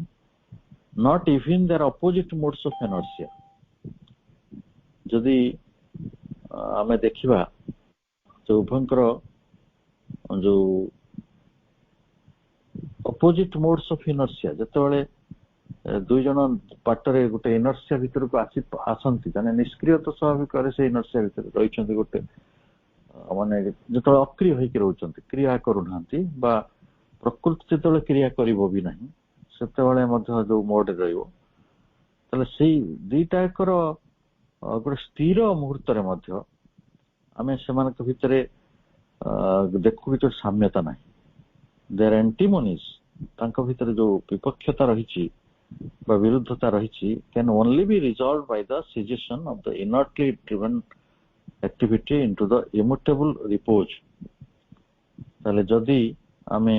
not even their opposite modes of inertia, ଯଦି ଆମେ ଦେଖିବା ଯୋଉ ଉଭୟଙ୍କର ଯୋଉ ଅପୋଜିଟ ମୋଡ୍ସ ଅଫ ଇନର୍ସିଆ, ଯେତେବେଳେ ଦୁଇ ଜଣ ବାଟରେ ଗୋଟେ ଇନର୍ସିଆ ଭିତରକୁ ଆସନ୍ତି, ଜଣେ ନିଷ୍କ୍ରିୟ ତ ସ୍ୱାଭାବିକରେ ସେ ଇନର୍ସିଆ ଭିତରେ ରହିଛନ୍ତି, ଗୋଟେ ମାନେ ଯେତେବେଳେ ଅକ୍ରିୟ ହେଇକି ରହୁଛନ୍ତି, କ୍ରିୟା କରୁନାହାନ୍ତି, ବା ପ୍ରକୃତି ଯେତେବେଳେ କ୍ରିୟା କରିବ ବି ନାହିଁ, ସେତେବେଳେ ମଧ୍ୟ ଯୋଉ ମୋଡରେ ରହିବ, ତାହେଲେ ସେଇ ଦିଟାଙ୍କର ଗୋଟେ ସ୍ଥିର ମୁହୂର୍ତ୍ତରେ ମଧ୍ୟ ଆମେ ସେମାନଙ୍କ ଭିତରେ ଦେଖୁ କିଛି ସାମ୍ୟତା ନାହିଁ। ଦେୟାର ଆଣ୍ଟିମୋନିଜ୍, ତାଙ୍କ ଭିତରେ ଯୋଉ ବିପକ୍ଷତା ରହିଛି ବା ବିରୁଦ୍ଧତା ରହିଛି, can only be resolved by the cessation of the inertly driven activity into the immutable repose। ତାହେଲେ ଯଦି ଆମେ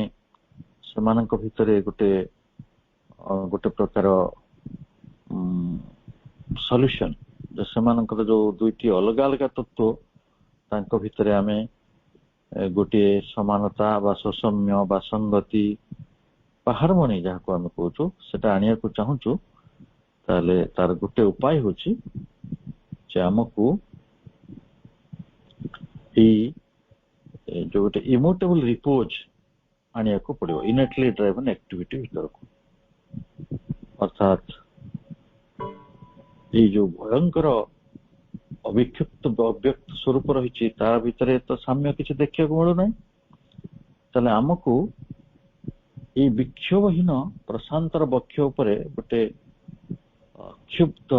ସେମାନଙ୍କ ଭିତରେ ଗୋଟେ ପ୍ରକାର ସଲ୍ୟୁସନ, ସେମାନଙ୍କର ଯୋଉ ଦୁଇଟି ଅଲଗା ଅଲଗା ତତ୍ଵ, ତାଙ୍କ ଭିତରେ ଆମେ ଗୋଟିଏ ସମାନତା ବା ସୁସମ୍ୟ ବା ସଂଗତି ବା ହାରମୋନି ଯାହାକୁ ଆମେ କହୁଛୁ, ସେଟା ଆଣିବାକୁ ଚାହୁଁଛୁ, ତାହେଲେ ତାର ଗୋଟେ ଉପାୟ ହଉଛି ଯେ ଆମକୁ ଏଇ ଯୋଉ ଗୋଟେ ଇମୋଟେବଲ ରିପୋଜ ଆଣିବାକୁ ପଡିବ, ଇନେଟଲି ଡ୍ରାଇଭନ୍ ଆକ୍ଟିଭିଟି ଭିତରକୁ। ଅର୍ଥାତ୍ ଏଇ ଯୋଉ ଭୟଙ୍କର ଅଭିକ୍ଷିପ୍ତ ଅବ୍ୟକ୍ତ ସ୍ୱରୂପ ରହିଛି, ତା ଭିତରେ ତ ସାମ୍ୟ କିଛି ଦେଖିବାକୁ ମିଳୁନାହିଁ। ତାହେଲେ ଆମକୁ ଏଇ ବିକ୍ଷୋଭହୀନ ପ୍ରଶାନ୍ତର ବକ୍ଷ ଉପରେ ଗୋଟେ କ୍ଷୁବ୍ଧ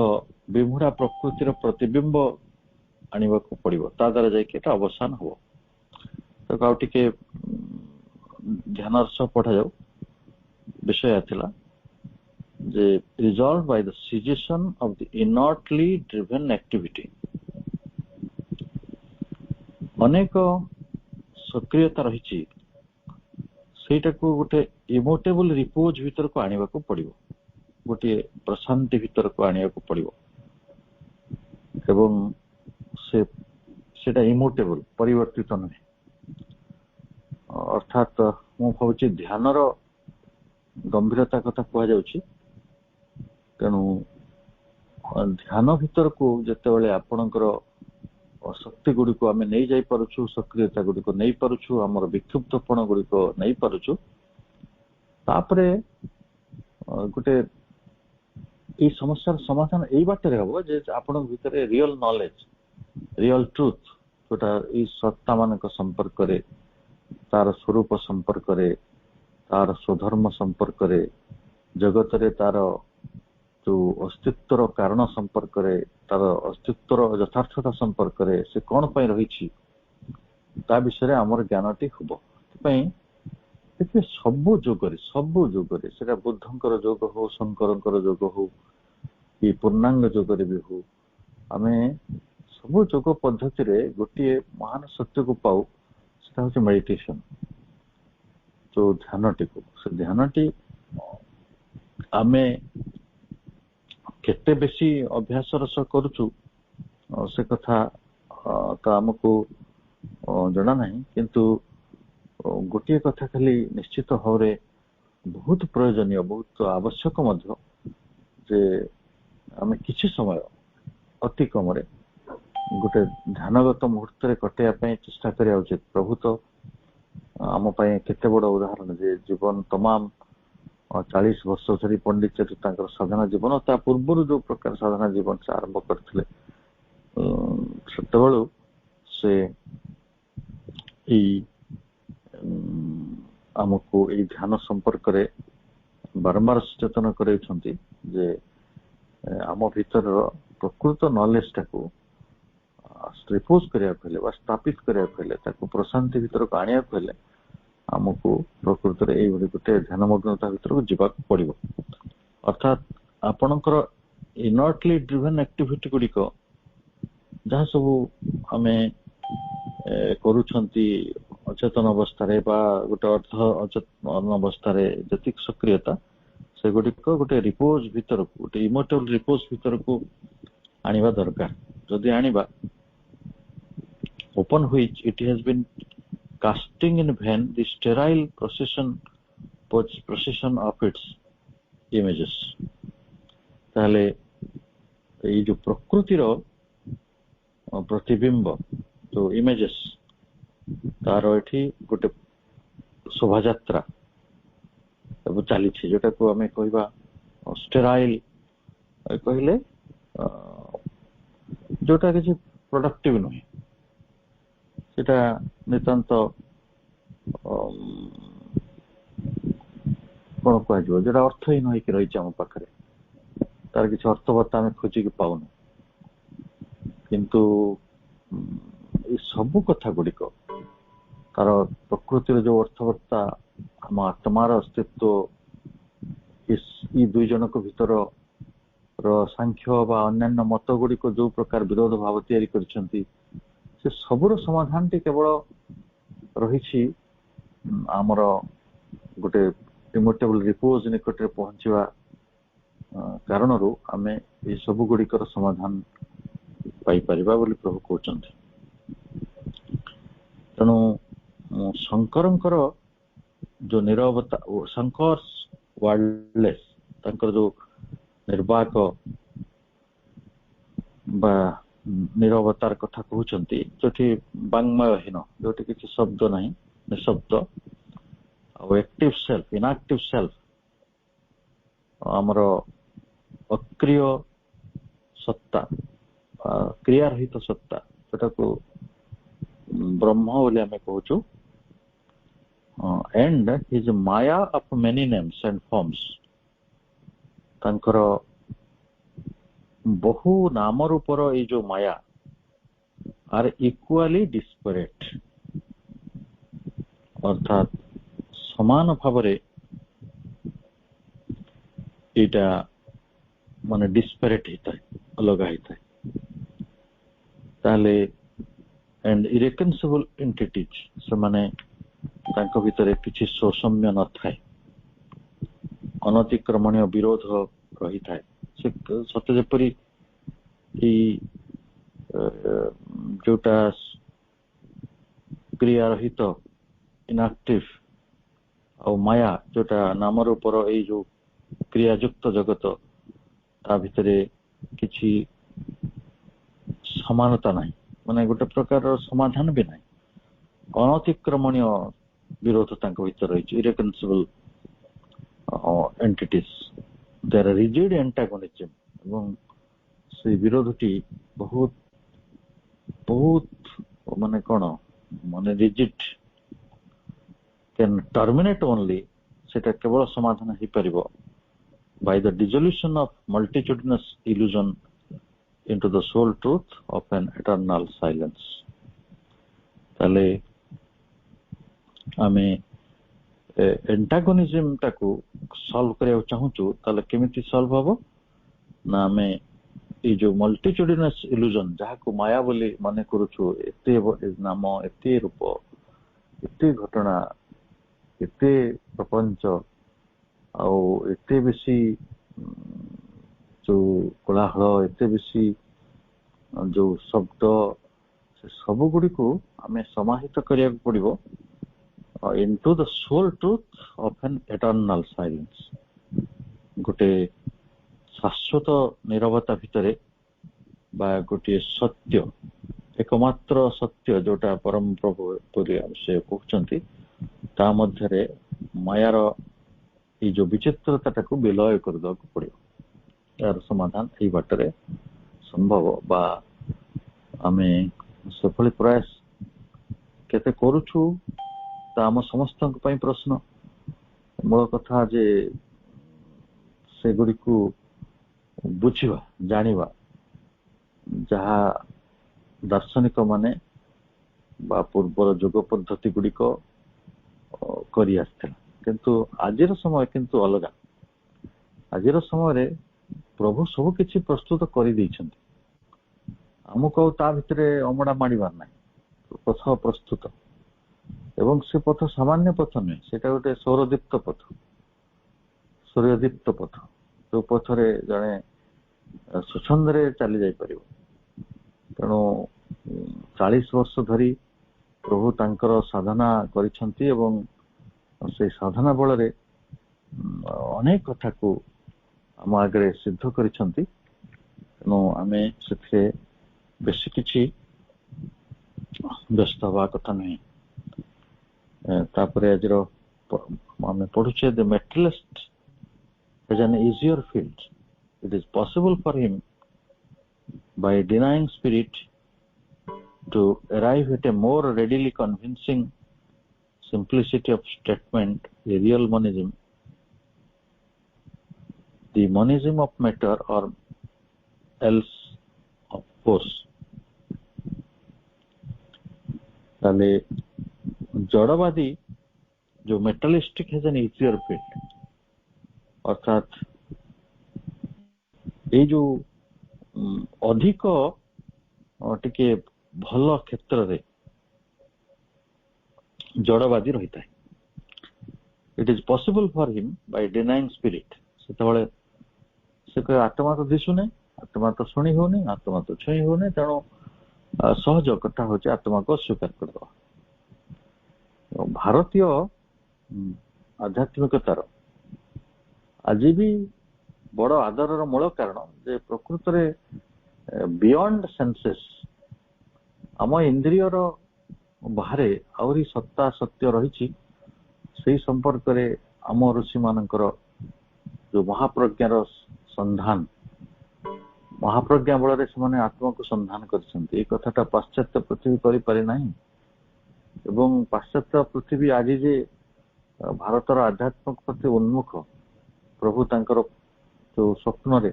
ବିମୁଢା ପ୍ରକୃତିର ପ୍ରତିବିମ୍ବ ଆଣିବାକୁ ପଡିବ, ତା ଦ୍ୱାରା ଯାଇକି ଏଟା ଅବସାନ ହବ। ତାକୁ ଆଉ ଟିକେ ଧ୍ୟାନର ସହ ପଢାଯାଉ। ବିଷୟ ଥିଲା ଯେ resolved by the cessation of the inertly driven activity। ଅନେକ ସକ୍ରିୟତା ରହିଛି, ସେଇଟାକୁ ଗୋଟେ ଇମୋଟେବଲ ରିପୋଜ ଭିତରକୁ ଆଣିବାକୁ ପଡିବ, ଗୋଟିଏ ପ୍ରଶାନ୍ତି ଭିତରକୁ ଆଣିବାକୁ ପଡିବ। ଏବଂ ସେଟା ଇମୋଟେବଲ, ପରିବର୍ତ୍ତିତ ନୁହେଁ। ଅର୍ଥାତ୍ ମୁଁ ଭାବୁଛି ଧ୍ୟାନର ଗମ୍ଭୀରତା କଥା କୁହାଯାଉଛି। ତେଣୁ ଧ୍ୟାନ ଭିତରକୁ ଯେତେବେଳେ ଆପଣଙ୍କର ଶକ୍ତି ଗୁଡ଼ିକୁ ଆମେ ନେଇ ଯାଇପାରୁଛୁ, ସକ୍ରିୟତା ଗୁଡ଼ିକୁ ନେଇ ପାରୁଛୁ, ଆମର ବିକ୍ଷୁବ୍ଧପଣ ଗୁଡ଼ିକ ନେଇ ପାରୁଛୁ, ତାପରେ ଗୋଟେ ଏଇ ସମସ୍ୟାର ସମାଧାନ ଏଇ ବାଟରେ ହବ ଯେ ଆପଣଙ୍କ ଭିତରେ ରିଅଲ ନଲେଜ, ରିଅଲ ଟ୍ରୁଥ, ଯୋଉଟା ଏଇ ସତ୍ତା ମାନଙ୍କ ସମ୍ପର୍କରେ, ତାର ସ୍ୱରୂପ ସମ୍ପର୍କରେ, ତାର ସ୍ୱଧର୍ମ ସମ୍ପର୍କରେ, ଜଗତରେ ତାର ଯୋଉ ଅସ୍ତିତ୍ୱର କାରଣ ସମ୍ପର୍କରେ, ତାର ଅସ୍ତିତ୍ୱର ଯଥାର୍ଥତା ସମ୍ପର୍କରେ, ସେ କଣ ପାଇଁ ରହିଛି, ତା ବିଷୟରେ ଆମର ଜ୍ଞାନଟି ହବ। ସେଥିପାଇଁ ଦେଖିବେ ସବୁ ଯୁଗରେ ସେଟା ବୁଦ୍ଧଙ୍କର ଯୋଗ ହଉ, ଶଙ୍କରଙ୍କର ଯୋଗ ହଉ, କି ପୂର୍ଣ୍ଣାଙ୍ଗ ଯୋଗରେ ବି ହଉ, ଆମେ ସବୁ ଯୋଗ ପଦ୍ଧତିରେ ଗୋଟିଏ ମହାନ ସତ୍ୟକୁ ପାଉ, ସେଟା ହଉଛି ମେଡିଟେସନ। ଯୋଉ ଧ୍ୟାନଟିକୁ, ସେ ଧ୍ୟାନଟି ଆମେ କେତେ ବେଶୀ ଅଭ୍ୟାସର ସହ କରୁଛୁ ସେ କଥା ତ ଆମକୁ ଜଣା ନାହିଁ, କିନ୍ତୁ ଗୋଟିଏ କଥା ଖାଲି ନିଶ୍ଚିତ ଭାବରେ ବହୁତ ପ୍ରୟୋଜନୀୟ, ବହୁତ ଆବଶ୍ୟକ ମଧ୍ୟ, ଯେ ଆମେ କିଛି ସମୟ ଅତି କମରେ ଗୋଟେ ଧ୍ୟାନଗତ ମୁହୂର୍ତ୍ତରେ କଟେଇବା ପାଇଁ ଚେଷ୍ଟା କରିବା ଉଚିତ। ପ୍ରଭୁ ତ ଆମ ପାଇଁ କେତେ ବଡ ଉଦାହରଣ, ଯେ ଜୀବନ ତମାମ 40 ବର୍ଷ ଧରି ପଣ୍ଡିଚେରୀ ତାଙ୍କର ସାଧନା ଜୀବନ, ତା ପୂର୍ବରୁ ଯୋଉ ପ୍ରକାର ସାଧନା ଜୀବନ ସେ ଆରମ୍ଭ କରିଥିଲେ, ସେତେବେଳୁ ସେ ଏଇ ଆମକୁ ଏଇ ଧ୍ୟାନ ସମ୍ପର୍କରେ ବାରମ୍ବାର ସଚେତନ କରାଇଛନ୍ତି ଯେ ଆମ ଭିତରର ପ୍ରକୃତ ନଲେଜ ଟାକୁ ରିପୋଜ କରିବାକୁ ହେଲେ ବା ସ୍ଥାପିତ କରିବାକୁ ହେଲେ, ତାକୁ ପ୍ରଶାନ୍ତି ଭିତରକୁ ଆଣିବାକୁ ହେଲେ ଆମକୁ ପ୍ରକୃତରେ ଏଇଭଳି ଗୋଟେ ଧ୍ୟାନମଗ୍ନତା ଭିତରକୁ ଯିବାକୁ ପଡିବ। ଅର୍ଥାତ୍ ଆପଣଙ୍କର ଇନର୍ଟଲି ଡ୍ରିଭେନ ଆକ୍ଟିଭିଟି ଗୁଡିକ ଯାହା ସବୁ ଆମେ କରୁଛନ୍ତି ଅଚେତନ ଅବସ୍ଥାରେ ବା ଗୋଟେ ଅର୍ଦ୍ଧ ଅଚେତନ ଅବସ୍ଥାରେ, ଯେତିକି ସକ୍ରିୟତା, ସେଗୁଡିକ ଗୋଟେ ରିପୋଜ ଭିତରକୁ, ଗୋଟେ ଇମୋଟେବଲ ରିପୋଜ ଭିତରକୁ ଆଣିବା ଦରକାର। ଯଦି ଆଣିବା, upon which it has been casting in vain the sterile procession of its images। ତାହେଲେ ଏଇ ଯୋଉ ପ୍ରକୃତିର ପ୍ରତିବିମ୍ବ, ଯୋଉ ଇମେଜେସ୍, ତାର ଏଠି ଗୋଟେ ଶୋଭାଯାତ୍ରା ସବୁ ଚାଲିଛି, ଯୋଉଟାକୁ ଆମେ କହିବା ଷ୍ଟେରାଇଲ କହିଲେ ଯୋଉଟା କିଛି ପ୍ରଡକ୍ଟିଭ ନୁହେଁ, ସେଟା ନିତାନ୍ତ କଣ କୁହାଯିବ, ଯୋଉଟା ଅର୍ଥହୀନ ହେଇକି ରହିଛି ଆମ ପାଖରେ, ତାର କିଛି ଅର୍ଥବତ୍ତା ଆମେ ଖୋଜିକି ପାଉନୁ। କିନ୍ତୁ ଏଇ ସବୁ କଥା ଗୁଡିକ, ତାର ପ୍ରକୃତିର ଯୋଉ ଅର୍ଥବତ୍ତା, ଆମ ଆତ୍ମାର ଅସ୍ତିତ୍ୱ, ଏଇ ଦୁଇ ଜଣଙ୍କ ଭିତର ସାଂଖ୍ୟ ବା ଅନ୍ୟାନ୍ୟ ମତ ଗୁଡିକ ଯୋଉ ପ୍ରକାର ବିରୋଧ ଭାବ ତିଆରି କରିଛନ୍ତି, ସେ ସବୁର ସମାଧାନଟି କେବଳ ରହିଛି ଆମର ଗୋଟେ ଇମୋଟେବଲ ରିପୋଜ ନିକଟରେ ପହଞ୍ଚିବା କାରଣରୁ ଆମେ ଏଇ ସବୁ ଗୁଡିକର ସମାଧାନ ପାଇପାରିବା ବୋଲି ପ୍ରଭୁ କହୁଛନ୍ତି। ତେଣୁ ଶଙ୍କରଙ୍କର ଯୋଉ ନିରବତା, ଶଙ୍କର ୱାର୍ଡଲେସ୍, ତାଙ୍କର ଯୋଉ ନିର୍ବାକ ବା ନିରବତାର କଥା କହୁଛନ୍ତି, ଯୋଉଠି ବାଙ୍ଗ୍ମୟହୀନ, ଯୋଉଠି କିଛି ଶବ୍ଦ ନାହିଁ, ନିଶବ୍ଦ, ଆଉ ଆକ୍ଟିଭ ସେଲ୍ଫ, ଇନଆକ୍ଟିଭ ସେଲ୍ଫ, ଆମର ଅକ୍ରିୟ ସତ୍ତା, କ୍ରିୟାରହିତ ସତ୍ତା, ଯୋଉଟାକୁ ବ୍ରହ୍ମ ବୋଲି ଆମେ କହୁଛୁ, and his maya of many names and forms ତାଙ୍କର ବହୁ ନାମ ରୂପର ଏଇ ଯୋଉ ମାୟା are equally disparate ଅର୍ଥାତ୍ ସମାନ ଭାବରେ ଏଇଟା ମାନେ disparate ହେଇଥାଏ, ଅଲଗା ହେଇଥାଏ। ତାହେଲେ and irreconcilable entities ସେମାନେ ତାଙ୍କ ଭିତରେ କିଛି ସୌସମ୍ୟ ନଥାଏ, ଅନତିକ୍ରମଣୀୟ ବିରୋଧ ରହିଥାଏ। ସେ ସତ ଯେପରି ଏଇ ଯୋଉଟା କ୍ରିୟା ରହିତ ଇନଆକ୍ଟିଭ ଆଉ ମାୟା ଯୋଉଟା ନାମ ରୂପର ଏଇ ଯୋଉ କ୍ରିୟାଯୁକ୍ତ ଜଗତ ତା ଭିତରେ କିଛି ସମାନତା ନାହିଁ, ମାନେ ଗୋଟେ ପ୍ରକାରର ସମାଧାନ ବି ନାହିଁ, ଅନତିକ୍ରମଣୀୟ ବିରୋଧ ତାଙ୍କ ଭିତରେ ରହିଛି। ଇରେକନସିବଲ entities, their rigid antagonism ଏବଂ ସେଇ ବିରୋଧଟି ବହୁତ ବହୁତ ମାନେ କଣ ମାନେ rigid can terminate only, ସେଟା କେବଳ ସମାଧାନ ହେଇପାରିବ by the dissolution of multitudinous illusion into the sole truth of an eternal silence। ତାହେଲେ ଆମେ antagonism ଟାକୁ ସଲ୍ଭ କରିବାକୁ ଚାହୁଁଛୁ, ତାହେଲେ କେମିତି ସଲ୍ଭ ହବ ନା ଆମେ ଏଇ ଯୋଉ ମଲ୍ଟିଚୁଡିନସ୍ ଇଲ୍ୟୁଜନ ଯାହାକୁ ମାୟା ବୋଲି ମନେ କରୁଛୁ, ଏତେ ନାମ, ଏତେ ରୂପ, ଏତେ ଘଟଣା, ଏତେ ପ୍ରପଞ୍ଚ ଆଉ ଏତେ ବେଶୀ ଯୋଉ କୋଳାହଳ, ଏତେ ବେଶୀ ଯୋଉ ଶବ୍ଦ, ସେ ସବୁ ଗୁଡ଼ିକୁ ଆମେ ସମାହିତ କରିବାକୁ ପଡିବ into the sole truth of an eternal silence, ଗୋଟେ ଶାଶ୍ୱତ ନିରବତା ଭିତରେ ବା ଗୋଟିଏ ସତ୍ୟ, ଏକମାତ୍ର ସତ୍ୟ ଯୋଉଟା ପରମ ପ୍ରଭୁ ବୋଲି ସେ କହୁଛନ୍ତି, ତା ମଧ୍ୟରେ ମାୟାର ଏଇ ଯୋଉ ବିଚିତ୍ରତାଟାକୁ ବିଲୟ କରିଦେବାକୁ ପଡିବ। ଏହାର ସମାଧାନ ଏଇ ବାଟରେ ସମ୍ଭବ, ବା ଆମେ ସେଭଳି ପ୍ରୟାସ କେତେ କରୁଛୁ ତା ଆମ ସମସ୍ତଙ୍କ ପାଇଁ ପ୍ରଶ୍ନ। ମୂଳ କଥା ଯେ ସେଗୁଡ଼ିକୁ ବୁଝିବା, ଜାଣିବା, ଯାହା ଦାର୍ଶନିକ ମାନେ ବା ପୂର୍ବର ଯୋଗ ପଦ୍ଧତି ଗୁଡ଼ିକ କରି ଆସିଥିଲା। କିନ୍ତୁ ଆଜିର ସମୟ କିନ୍ତୁ ଅଲଗା। ଆଜିର ସମୟରେ ପ୍ରଭୁ ସବୁ କିଛି ପ୍ରସ୍ତୁତ କରିଦେଇଛନ୍ତି, ଆମକୁ ଆଉ ତା ଭିତରେ ଅମଡ଼ା ମାଡ଼ିବାର ନାହିଁ। ପଥ ପ୍ରସ୍ତୁତ, ଏବଂ ସେ ପଥ ସାମାନ୍ୟ ପଥ ନୁହେଁ, ସେଟା ଗୋଟେ ସୌରଦୀପ୍ତ ପଥ, ସୂର୍ଯ୍ୟଦୀପ୍ତ ପଥ, ଯୋଉ ପଥରେ ଜଣେ ସ୍ୱଚ୍ଛନ୍ଦରେ ଚାଲି ଯାଇପାରିବ। ତେଣୁ 40 ବର୍ଷ ଧରି ପ୍ରଭୁ ତାଙ୍କର ସାଧନା କରିଛନ୍ତି ଏବଂ ସେଇ ସାଧନା ବଳରେ ଅନେକ କଥାକୁ ଆମ ଆଗରେ ସିଦ୍ଧ କରିଛନ୍ତି। ତେଣୁ ଆମେ ସେଥିରେ ବେଶୀ କିଛି ବ୍ୟସ୍ତ ହେବା କଥା ନୁହେଁ। ତାପରେ ଆଜିର ଆମେ ପଢୁଛେ the materialist has an easier field. It is possible for him by denying spirit to arrive at a more readily convincing simplicity of statement, a real monism, the monism of matter or else of force। ତାହେଲେ ଜଡ଼ବାଦୀ जो मेटालिस्टिक has an easier field, अर्थात ये जो अधिक टिके भल क्षेत्र रे जड़वादी रही है। It is possible for him by denying spirit. से आत्मा तो दिशुने, आत्मा तो शुणी होनी, आत्मा तो छुई होनी, तेणु सहज कथा हूँ आत्मा को स्वीकार करद। भारतीय आध्यात्मिकतार आज भी बड़ आदर मूल कारण जे प्रकृत रे बियॉन्ड सेंसेस आम इंद्रियर बाहरे आउरी सत्ता सत्य रही से संपर्क रे आम ऋषि मानकर जो महाप्रज्ञार संधान, महाप्रज्ञा बल से आत्मा को संधान कर कथाटा पाश्चात्य पृथ्वी करि पारि नाही। एवं पाश्चात्य पृथ्वी आज जे ଭାରତର ଆଧ୍ୟାତ୍ମିକ ପ୍ରତି ଉନ୍ମୁଖ ପ୍ରଭୁ ତାଙ୍କର ଯୋଉ ସ୍ୱପ୍ନରେ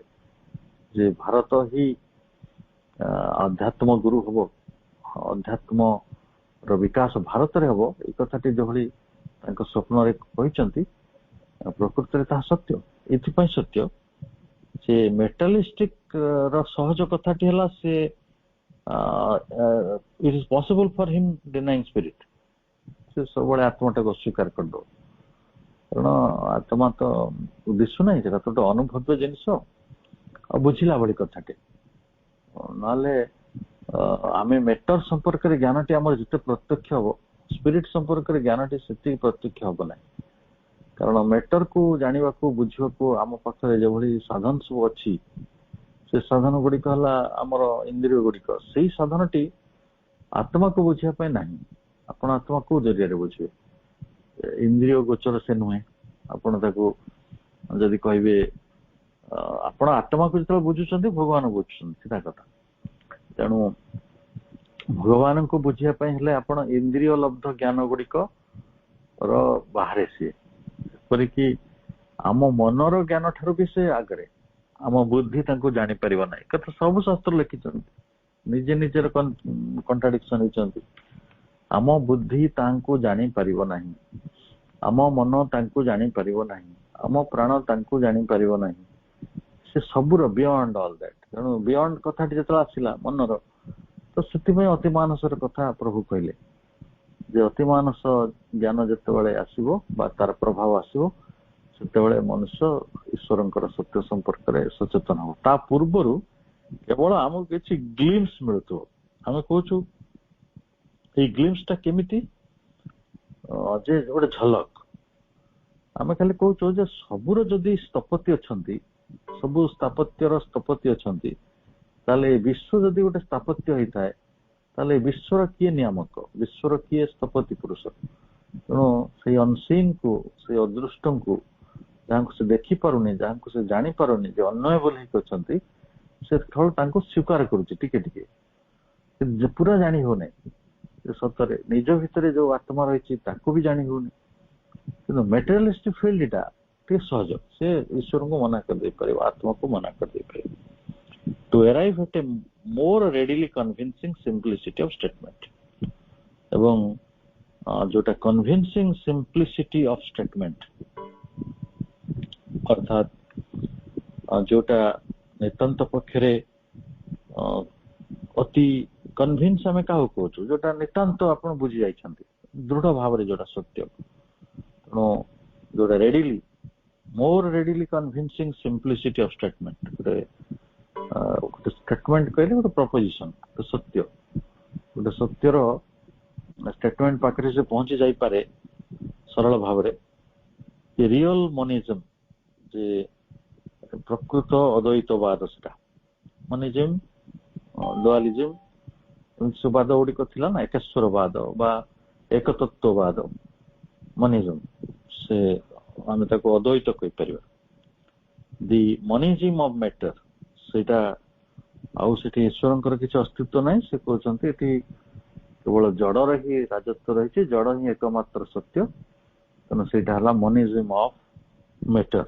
ଯେ ଭାରତ ହିଁ ଆଧ୍ୟାତ୍ମ ଗୁରୁ ହବ, ଅଧ୍ୟାତ୍ମର ବିକାଶ ଭାରତରେ ହବ, ଏଇ କଥାଟି ଯେଭଳି ତାଙ୍କ ସ୍ୱପ୍ନରେ କହିଛନ୍ତି ପ୍ରକୃତରେ ତାହା ସତ୍ୟ। ଏଥିପାଇଁ ସତ୍ୟ ସେ ମେଟାଲିଷ୍ଟିକ ର ସହଜ କଥାଟି ହେଲା ସେ it is possible for him denying spirit. ସେ ସବୁବେଳେ ଆତ୍ମାଟାକୁ ଅସ୍ୱୀକାର କରିଦବ, କାରଣ ଆତ୍ମା ତ ଦିଶୁନାହିଁ, ସେଟା ତ ଗୋଟେ ଅନୁଭବ୍ୟ ଜିନିଷ ଆଉ ବୁଝିଲା ଭଳି କଥାଟେ। ନହେଲେ ଆମେ ମେଟର ସମ୍ପର୍କରେ ଜ୍ଞାନଟି ଆମର ଯେତେ ପ୍ରତ୍ୟକ୍ଷ ହବ, ସ୍ପିରିଟ ସମ୍ପର୍କରେ ଜ୍ଞାନଟି ସେତିକି ପ୍ରତ୍ୟକ୍ଷ ହବ ନାହିଁ। କାରଣ ମେଟରକୁ ଜାଣିବାକୁ ବୁଝିବାକୁ ଆମ ପାଖରେ ଯେଭଳି ସାଧନ ସବୁ ଅଛି, ସେ ସାଧନ ଗୁଡିକ ହେଲା ଆମର ଇନ୍ଦ୍ରିୟ ଗୁଡିକ। ସେଇ ସାଧନଟି ଆତ୍ମାକୁ ବୁଝିବା ପାଇଁ ନାହିଁ। ଆପଣ ଆତ୍ମା କୋଉ ଜରିଆରେ ବୁଝିବେ? ଇନ୍ଦ୍ରିୟ ଗୋଚର ସେ ନୁହେଁ। ଆପଣ ତାକୁ ଯଦି କହିବେ ଆପଣ ଆତ୍ମାକୁ ଯେତେବେଳେ ବୁଝୁଛନ୍ତି ଭଗବାନ ବୁଝୁଛନ୍ତି, ସେଟା କଥା। ତେଣୁ ଭଗବାନଙ୍କୁ ବୁଝିବା ପାଇଁ ହେଲେ ଆପଣ ଇନ୍ଦ୍ରିୟ ଲବ୍ଧ ଜ୍ଞାନ ଗୁଡିକ ର ବାହାରେ ସିଏ, ଯେପରିକି ଆମ ମନର ଜ୍ଞାନ ଠାରୁ ବି ସେ ଆଗରେ। ଆମ ବୁଦ୍ଧି ତାଙ୍କୁ ଜାଣିପାରିବ ନାହିଁ, କଥା ସବୁ ଶାସ୍ତ୍ର ଲେଖିଛନ୍ତି, ନିଜେ ନିଜର କଣ୍ଟ୍ରାଡିକ୍ସନ ହେଇଛନ୍ତି। ଆମ ବୁଦ୍ଧି ତାଙ୍କୁ ଜାଣିପାରିବ ନାହିଁ, ଆମ ମନ ତାଙ୍କୁ ଜାଣିପାରିବ ନାହିଁ, ଆମ ପ୍ରାଣ ତାଙ୍କୁ ଜାଣିପାରିବ ନାହିଁ। ସେ ସବୁର ବିୟଣ୍ଡ ଅଲ୍ ଦ୍ୟାଟ୍। ତେଣୁ ବିୟଣ୍ଡ କଥାଟି ଯେତେବେଳେ ଆସିଲା ମନର, ତ ସେଥିପାଇଁ ଅତିମାନସର କଥା ପ୍ରଭୁ କହିଲେ ଯେ ଅତିମାନସ ଜ୍ଞାନ ଯେତେବେଳେ ଆସିବ ବା ତାର ପ୍ରଭାବ ଆସିବ, ସେତେବେଳେ ମନୁଷ୍ୟ ଈଶ୍ୱରଙ୍କର ସତ୍ୟ ସମ୍ପର୍କରେ ସଚେତନ ହବ। ତା ପୂର୍ବରୁ କେବଳ ଆମକୁ କିଛି ଗ୍ଲିମ୍ସ ମିଳୁଥିବ। ଆମେ କହୁଛୁ ଏଇ ଗ୍ଲିମ୍ସ ଟା କେମିତି, ଯେ ଗୋଟେ ଝଲକ। ଆମେ ଖାଲି କହୁଛୁ ଯେ ସବୁର ଯଦି ସ୍ଥପତି ଅଛନ୍ତି, ସବୁ ସ୍ଥାପତ୍ୟର ସ୍ଥପତି ଅଛନ୍ତି, ତାହେଲେ ଏ ବିଶ୍ୱ ଯଦି ଗୋଟେ ସ୍ଥାପତ୍ୟ ହେଇଥାଏ, ତାହେଲେ ବିଶ୍ୱର କିଏ ନିୟାମକ, ବିଶ୍ୱର କିଏ ସ୍ଥପତି ପୁରୁଷ? ତେଣୁ ସେଇ ଅନସିନ୍ କୁ, ସେଇ ଅଦୃଷ୍ଟଙ୍କୁ, ଯାହାଙ୍କୁ ସେ ଦେଖିପାରୁନି, ଯାହାଙ୍କୁ ସେ ଜାଣିପାରୁନି, ଯେ ଅନ୍ୱୟ ବୋଲି ଅଛନ୍ତି, ସେ କେବଳ ତାଙ୍କୁ ସ୍ୱୀକାର କରୁଛି ଟିକେ ଟିକେ, ପୁରା ଜାଣି ହଉନାହିଁ। ସତରେ ନିଜ ଭିତରେ ଯୋଉ ଆତ୍ମା ରହିଛି ତାକୁ ବି ଜାଣି ହଉନି। କିନ୍ତୁ ମେଟେରିଆଲିଷ୍ଟିକ ଫିଲ୍ଡଟା ଟିକେ ସହଜ, ସେ ଈଶ୍ୱରଙ୍କୁ ମନା କରିଦେଇପାରିବ, ଆତ୍ମାକୁ ମନା କରିଦେଇପାରିବ। To arrive at a more readily convincing simplicity of statement, ଏବଂ ଯୋଉଟା convincing simplicity of statement ଅର୍ଥାତ୍ ଯୋଉଟା ନିତାନ୍ତ ପକ୍ଷରେ ଅତି କନଭିନ୍ସ ଆମେ କାହାକୁ କହୁଛୁ, ଯୋଉଟା ନିତାନ୍ତ ଆପଣ ବୁଝି ଯାଇଛନ୍ତି ଦୃଢ ଭାବରେ, ଯୋଉଟା ସତ୍ୟ। ତେଣୁ ଯୋଉଟା ରେଡିଲି, ମୋର ରେଡିଲି କନଭିନ୍ସିଂ ସିମ୍ପ୍ଲିସିଟି ଅଫ ଷ୍ଟେଟମେଣ୍ଟ, ଗୋଟେ ଷ୍ଟେଟମେଣ୍ଟ କହିଲେ ଗୋଟେ ପ୍ରପୋଜିସନ, ଗୋଟେ ସତ୍ୟ, ଗୋଟେ ସତ୍ୟର ଷ୍ଟେଟମେଣ୍ଟ ପାଖରେ ସେ ପହଞ୍ଚି ଯାଇପାରେ ସରଳ ଭାବରେ। ରିଅଲ ମନିଜମ, ଯେ ପ୍ରକୃତ ଅଦ୍ୱୈତବାଦ, ସେଟା ମନିଜମ, ଡୁଆଲିଜମ, ସୁବାଦ ଗୁଡିକ ଥିଲା ନା, ଏକେଶ୍ୱରବାଦ ବା ଏକତତ୍ଵବାଦ, ମନିଜମ, ସେ ଆମେ ତାକୁ ଅଦ୍ୱୈତ କହିପାରିବା। ଦି ମନିଜିମ୍ ଅଫ ମ୍ୟାଟର, ସେଇଟା ଆଉ ସେଠି ଈଶ୍ୱରଙ୍କର କିଛି ଅସ୍ତିତ୍ୱ ନାହିଁ। ସେ କହୁଛନ୍ତି ଏଠି କେବଳ ଜଡର ହିଁ ରାଜତ୍ୱ ରହିଛି, ଜଡ ହିଁ ଏକମାତ୍ର ସତ୍ୟ। ତେଣୁ ସେଇଟା ହେଲା monism of matter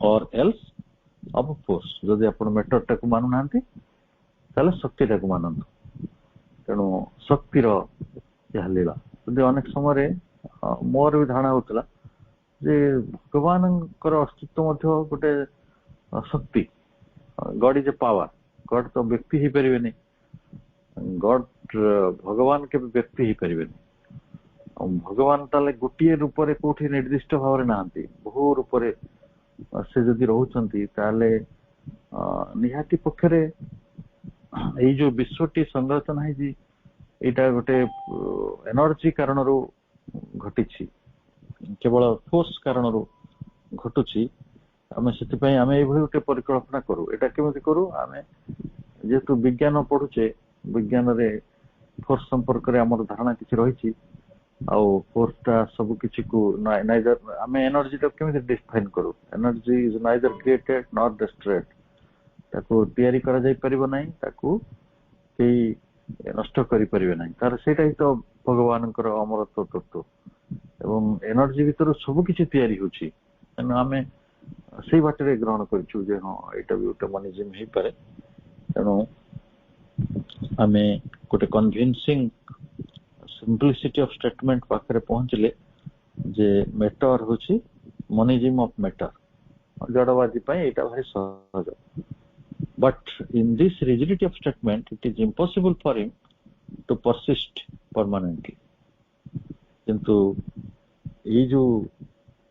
or else of force. ଯଦି ଆପଣ ମ୍ୟାଟରଟାକୁ ମାନୁନାହାନ୍ତି, ତାହେଲେ ଶକ୍ତିଟାକୁ ମାନନ୍ତୁ। ତେଣୁ ଶକ୍ତିର ଯାହା ଲୀଳା, ଯଦି ଅନେକ ସମୟରେ ମୋର ବି ଧାରଣା ହଉଥିଲା ଯେ ଭଗବାନଙ୍କର ଅସ୍ତିତ୍ୱ ମଧ୍ୟ ଗୋଟେ ଶକ୍ତି, ଗଡ୍ ଇଜ ଏ ପାୱାର। ଗଡ୍ ତ ବ୍ୟକ୍ତି ହେଇପାରିବେନି, ଗଡ୍ ଭଗବାନ କେବେ ବ୍ୟକ୍ତି ହେଇପାରିବେନି। ଭଗବାନ ତାହେଲେ ଗୋଟିଏ ରୂପରେ କୋଉଠି ନିର୍ଦ୍ଦିଷ୍ଟ ଭାବରେ ନାହାନ୍ତି, ବହୁ ରୂପରେ ସେ ଯଦି ରହୁଛନ୍ତି, ତାହେଲେ ନିହାତି ପକ୍ଷରେ ଏଇ ଯୋଉ ବିଶ୍ୱଟି ସଂରଚନା ହେଇଛି, ଏଇଟା ଗୋଟେ ଏନର୍ଜି କାରଣରୁ ଘଟିଛି, କେବଳ ଫୋର୍ସ କାରଣରୁ ଘଟୁଛି। ଆମେ ସେଥିପାଇଁ ଆମେ ଏଇଭଳି ଗୋଟେ ପରିକଳ୍ପନା କରୁ। ଏଇଟା କେମିତି କରୁ? ଆମେ ଯେହେତୁ ବିଜ୍ଞାନ ପଢୁଛେ, ବିଜ୍ଞାନରେ ଫୋର୍ସ ସମ୍ପର୍କରେ ଆମର ଧାରଣା କିଛି ରହିଛି, ଆଉ ଫୋର୍ସଟା ସବୁ କିଛିକୁ ନାଇଦର, ଆମେ ଏନର୍ଜିଟାକୁ କେମିତି ଡିଫାଇନ କରୁ? ଏନର୍ଜି ଇଜ ନାଇଦର କ୍ରିଏଟେଡ ନର ଡେଷ୍ଟ୍ରଏଡ। ତାକୁ ତିଆରି କରାଯାଇ ପାରିବ ନାହିଁ, ତାକୁ କେହି ନଷ୍ଟ କରିପାରିବେ ନାହିଁ। ତାର ସେଇଟା ହିଁ ତ ଭଗବାନଙ୍କର ଅମରତ୍ୱ ତତ୍ତ୍ୱ। ଏବଂ ଏନର୍ଜି ଭିତରୁ ସବୁ କିଛି ତିଆରି ହେଉଛି। ତେଣୁ ଆମେ ସେଇ ବାଟରେ ଗ୍ରହଣ କରିଛୁ ଯେ ହଁ ଏଇଟା ବି ଗୋଟେ ମନିଜିମ୍ ହେଇପାରେ। ତେଣୁ ଆମେ ଗୋଟେ କନଭିନ୍ସିଂ ସିମ୍ପଲିସିଟି ଅଫ ଷ୍ଟେଟମେଣ୍ଟ ପାଖରେ ପହଞ୍ଚିଲେ ଯେ ମେଟର ହେଉଛି ମନିଜିମ୍ ଅଫ ମେଟର। ଜଡବାଦୀ ପାଇଁ ଏଇଟା ଭାରି ସହଜ। But in this rigidity of statement, it is impossible for him to persist permanently. किंतु ये जो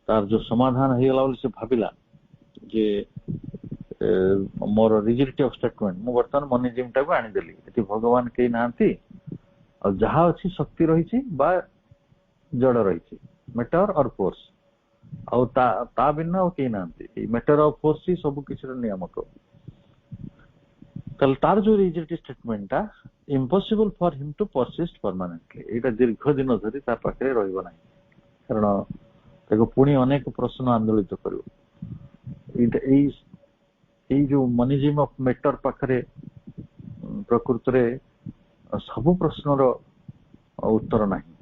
तार जो समाधान ହେଇଗଲା ବୋଲି ସେ ଭାବିଲା ଯେ ମୋର rigidity of statement ମୁଁ ବର୍ତ୍ତମାନ ମନିଜିମ୍ ଟାକୁ ଆଣିଦେଲି। ଏଠି ଭଗବାନ କେହି ନାହାନ୍ତି ଆଉ ଯାହା ଅଛି ଶକ୍ତି ରହିଛି ବା ଜଡ ରହିଛି, ମେଟର ଅର ଫୋର୍ସ, ଆଉ ତା ବିନା ଆଉ କେହି ନାହାନ୍ତି। ଏଇ ମେଟର ଆଉ ଫୋର୍ସ ହିଁ ସବୁ କିଛିର ନିୟାମକ। ତାହେଲେ ତାର ଯୋଉ ରିଜିଡିଟି ଷ୍ଟେଟମେଣ୍ଟଟା ଇମ୍ପସିବଲ ଫର ହିମ୍ ଟୁ ପରସିଷ୍ଟ ପରମାନେଣ୍ଟଲି, ଏଇଟା ଦୀର୍ଘ ଦିନ ଧରି ତା ପାଖରେ ରହିବ ନାହିଁ, କାରଣ ତାକୁ ପୁଣି ଅନେକ ପ୍ରଶ୍ନ ଆନ୍ଦୋଳିତ କରିବ। ଏଇଟା ଏଇ ଯୋଉ ମନିଜିମ୍ ଅଫ ମେଟର ପାଖରେ ପ୍ରକୃତରେ ସବୁ ପ୍ରଶ୍ନର ଉତ୍ତର ନାହିଁ।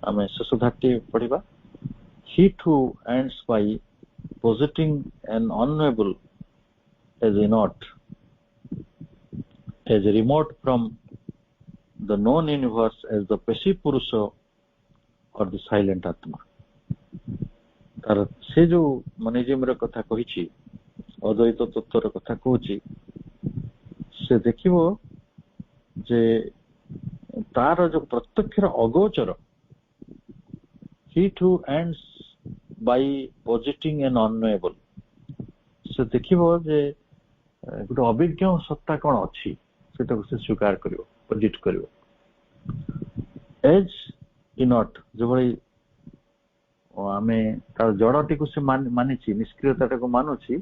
ଆମେ ଶେଷ ଧାଟି ପଢିବା। He too ends by positing an unknowable as inert, as remote from the known universe as the passive purusha or the silent atma. ତାର ସେ ଯୋଉ ମନିଜିମ୍ ର କଥା କହିଛି, ଅଦ୍ୱୈତ ତତ୍ତ୍ୱର କଥା କହୁଛି, ସେ ଦେଖିବ ଯେ ତାର ଯୋଉ ପ୍ରତ୍ୟକ୍ଷର ଅଗୋଚର, he too ends by positing an unknowable, ସେ ଦେଖିବ ଯେ ଗୋଟେ ଅଭିଜ୍ଞ ସତ୍ତା କଣ ଅଛି ସେଟାକୁ ସେ ସ୍ୱୀକାର କରିବ, ପୋଜିଟ୍ କରିବ। ଏଜ୍ ଇନଟ୍, ଯେଭଳି ଆମେ ତାର ଜଡଟିକୁ ସେ ମାନିଛି, ନିଷ୍କ୍ରିୟତାଟାକୁ ମାନୁଛି,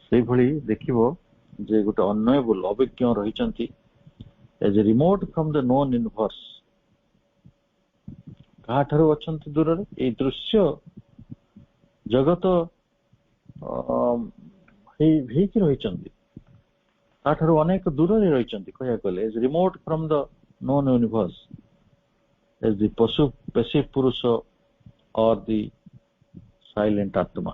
ସେଇଭଳି ଦେଖିବ ଯେ ଗୋଟେ ଅନୋଏବୁଲ ଅଭିଜ୍ଞ ରହିଛନ୍ତି। Age remote from the known universe, କାହାଠାରୁ ଅଛନ୍ତି ଦୂରରେ, ଏଇ ଦୃଶ୍ୟ ଜଗତ ହେଇକି ରହିଛନ୍ତି, ତାଠାରୁ ଅନେକ ଦୂରରେ ରହିଛନ୍ତି କହିବାକୁ ଗଲେ। Age remote from the known universe age the passive ପୁରୁଷ or the silent atma.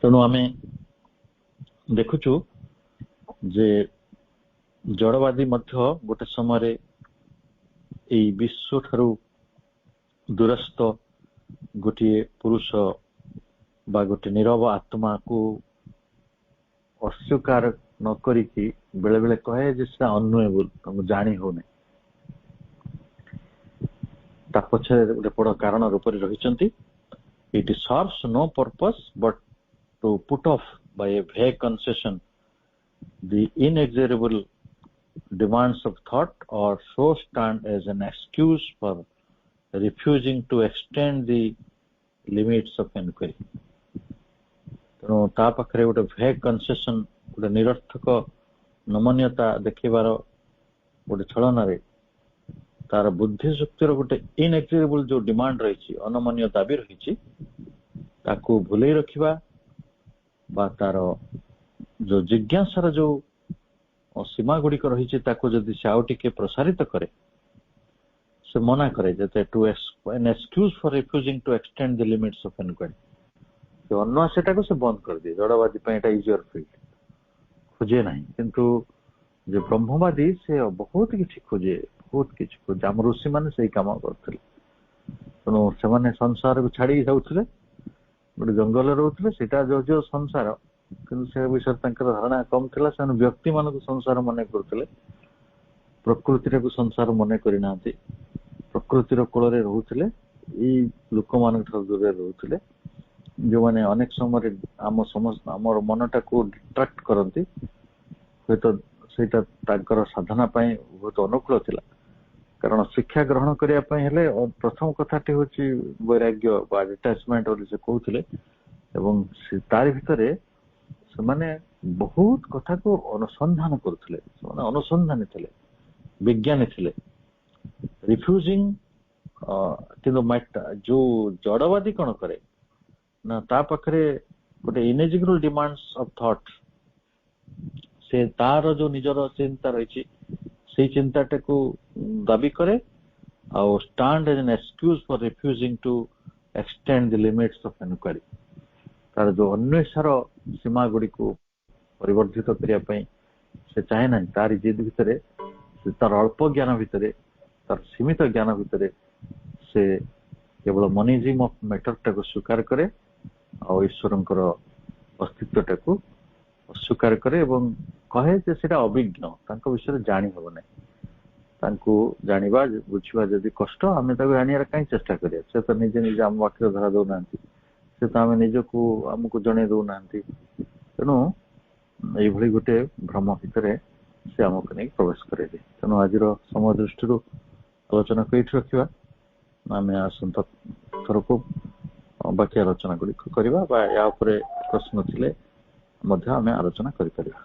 ତେଣୁ ଆମେ ଦେଖୁଛୁ ଯେ ଜଡବାଦୀ ମଧ୍ୟ ଗୋଟେ ସମୟରେ ଏଇ ବିଶ୍ୱ ଠାରୁ ଦୂରସ୍ଥ ଗୋଟିଏ ପୁରୁଷ ବା ଗୋଟେ ନିରବ ଆତ୍ମାକୁ ଅସ୍ୱୀକାର ନ କରିକି ବେଳେ ବେଳେ କହେ ଯେ ସେଟା ଅନୋଏବୁଲ, ତାଙ୍କୁ ଜାଣି ହଉନି। ତା ପଛରେ ଗୋଟେ ବଡ କାରଣ ରୂପରେ ରହିଛନ୍ତି। It serves no purpose but to put off by a vague concession the inexorable demands of thought, or so stand as an excuse for refusing to extend the limits of inquiry. ତେଣୁ ତା ପାଖରେ ଗୋଟେ vague concession, ଗୋଟେ ନିରର୍ଥକ ନମନୀୟତା ଦେଖେଇବାର ଗୋଟେ ଛଳନାରେ ତାର ବୁଦ୍ଧି ଶକ୍ତିର ଗୋଟେ ଇନଏକ୍ସିରେବୁଲ ଯୋଉ ଡିମାଣ୍ଡ ରହିଛି, ଅନମନୀୟ ଦାବି ରହିଛି, ତାକୁ ଭୁଲେଇ ରଖିବା ବା ତାର ଯୋଉ ଜିଜ୍ଞାସାର ଯୋଉ ସୀମା ଗୁଡିକ ରହିଛି ତାକୁ ଯଦି ସେ ଆଉ ଟିକେ ପ୍ରସାରିତ କରେ, ସେ ମନା କରେ ଯେ an excuse for refusing to extend the limits of inquiry, ସେ ଅନ୍ୱାସଟାକୁ ସେ ବନ୍ଦ କରିଦିଏ। ଜଡବାଦୀ ପାଇଁ ଏଟା ଇଜିଅର ଫିଲ୍ଡ, ଖୋଜେ ନାହିଁ। କିନ୍ତୁ ଯେ ବ୍ରହ୍ମବାଦୀ ସେ ବହୁତ କିଛି ଖୋଜେ, ବହୁତ କିଛି ଖୋଜେ। ଆମ ଋଷି ମାନେ ସେଇ କାମ କରୁଥିଲେ। ତେଣୁ ସେମାନେ ସଂସାରକୁ ଛାଡିକି ଯାଉଥିଲେ, ଗୋଟେ ଜଙ୍ଗଲରେ ରହୁଥିଲେ, ସେଇଟା ଯୋଉ ସଂସାର, କିନ୍ତୁ ସେ ବିଷୟରେ ତାଙ୍କର ଧାରଣା କମ ଥିଲା। ସେମାନେ ବ୍ୟକ୍ତି ମାନଙ୍କୁ ସଂସାର ମନେ କରୁଥିଲେ, ପ୍ରକୃତିଟାକୁ ସଂସାର ମନେ କରିନାହାନ୍ତି। ପ୍ରକୃତିର କୋଳରେ ରହୁଥିଲେ, ଏଇ ଲୋକମାନଙ୍କ ଠାରୁ ଦୂରରେ ରହୁଥିଲେ, ଯୋଉମାନେ ଅନେକ ସମୟରେ ଆମର ମନଟାକୁ ଡିଷ୍ଟ୍ରାକ୍ଟ କରନ୍ତି। ହୁଏତ ସେଇଟା ତାଙ୍କର ସାଧନା ପାଇଁ ବହୁତ ଅନୁକୂଳ ଥିଲା, କାରଣ ଶିକ୍ଷା ଗ୍ରହଣ କରିବା ପାଇଁ ହେଲେ ପ୍ରଥମ କଥାଟି ହଉଛି ବୈରାଗ୍ୟ ବା ଡିଟାଚମେଣ୍ଟ ବୋଲି ସେ କହୁଥିଲେ। ଏବଂ ତାରି ଭିତରେ ସେମାନେ ବହୁତ କଥାକୁ ଅନୁସନ୍ଧାନ କରୁଥିଲେ, ସେମାନେ ଅନୁସନ୍ଧାନୀ ଥିଲେ, ବିଜ୍ଞାନୀ ଥିଲେ। ରିଫ୍ୟୁଜିଂ, କିନ୍ତୁ ଯୋଉ ଜଡବାଦୀ କଣ କରେ ନା ତା ପାଖରେ ଗୋଟେ ଇନେଜିବଲ୍ ଡିମାଣ୍ଡସ୍ ଅଫ ଥଟ୍, ସେ ତାର ଯୋଉ ନିଜର ଚିନ୍ତା ରହିଛି ସେଇ ଚିନ୍ତାଟାକୁ ଦାବି କରେ ଆଉ stand as an excuse for refusing to extend the limits of inquiry। ତାର ଯୋଉ ଅନ୍ୱେଷାର ସୀମା ଗୁଡିକୁ ପରିବର୍ଦ୍ଧିତ କରିବା ପାଇଁ ସେ ଚାହେଁ ନାହିଁ, ତାରି ଜିଦ୍ ଭିତରେ ତାର ଅଳ୍ପ ଜ୍ଞାନ ଭିତରେ, ତାର ସୀମିତ ଜ୍ଞାନ ଭିତରେ ସେ କେବଳ ମନିଜିମ୍ ଅଫ ମ୍ୟାଟର ଟାକୁ ସ୍ୱୀକାର କରେ ଆଉ ଈଶ୍ୱରଙ୍କର ଅସ୍ତିତ୍ୱଟାକୁ ଅସ୍ୱୀକାର କରେ ଏବଂ କହେ ଯେ ସେଟା ଅଭିଜ୍ଞ, ତାଙ୍କ ବିଷୟରେ ଜାଣି ହବ ନାହିଁ। ତାଙ୍କୁ ଜାଣିବା ବୁଝିବା ଯଦି କଷ୍ଟ, ଆମେ ତାକୁ ଜାଣିବାର କାହିଁ ଚେଷ୍ଟା କରିବା? ସେ ତ ନିଜେ ନିଜେ ଆମ ପାଖରେ ଧରା ଦଉନାହାନ୍ତି, ସେ ତ ଆମେ ନିଜକୁ ଆମକୁ ଜଣେଇ ଦଉନାହାନ୍ତି। ତେଣୁ ଏଇଭଳି ଗୋଟେ ଭ୍ରମ ଭିତରେ ସେ ଆମକୁ ନେଇ ପ୍ରବେଶ କରେଇବେ। ତେଣୁ ଆଜିର ସମୟ ଦୃଷ୍ଟିରୁ ଆଲୋଚନାକୁ ଏଇଠି ରଖିବା, ଆମେ ଆସନ୍ତା ଥରକୁ ବାକି ଆଲୋଚନା ଗୁଡ଼ିକ କରିବା ବା ୟା ଉପରେ ପ୍ରଶ୍ନ ଥିଲେ ମଧ୍ୟ ଆମେ ଆଲୋଚନା କରିପାରିବା।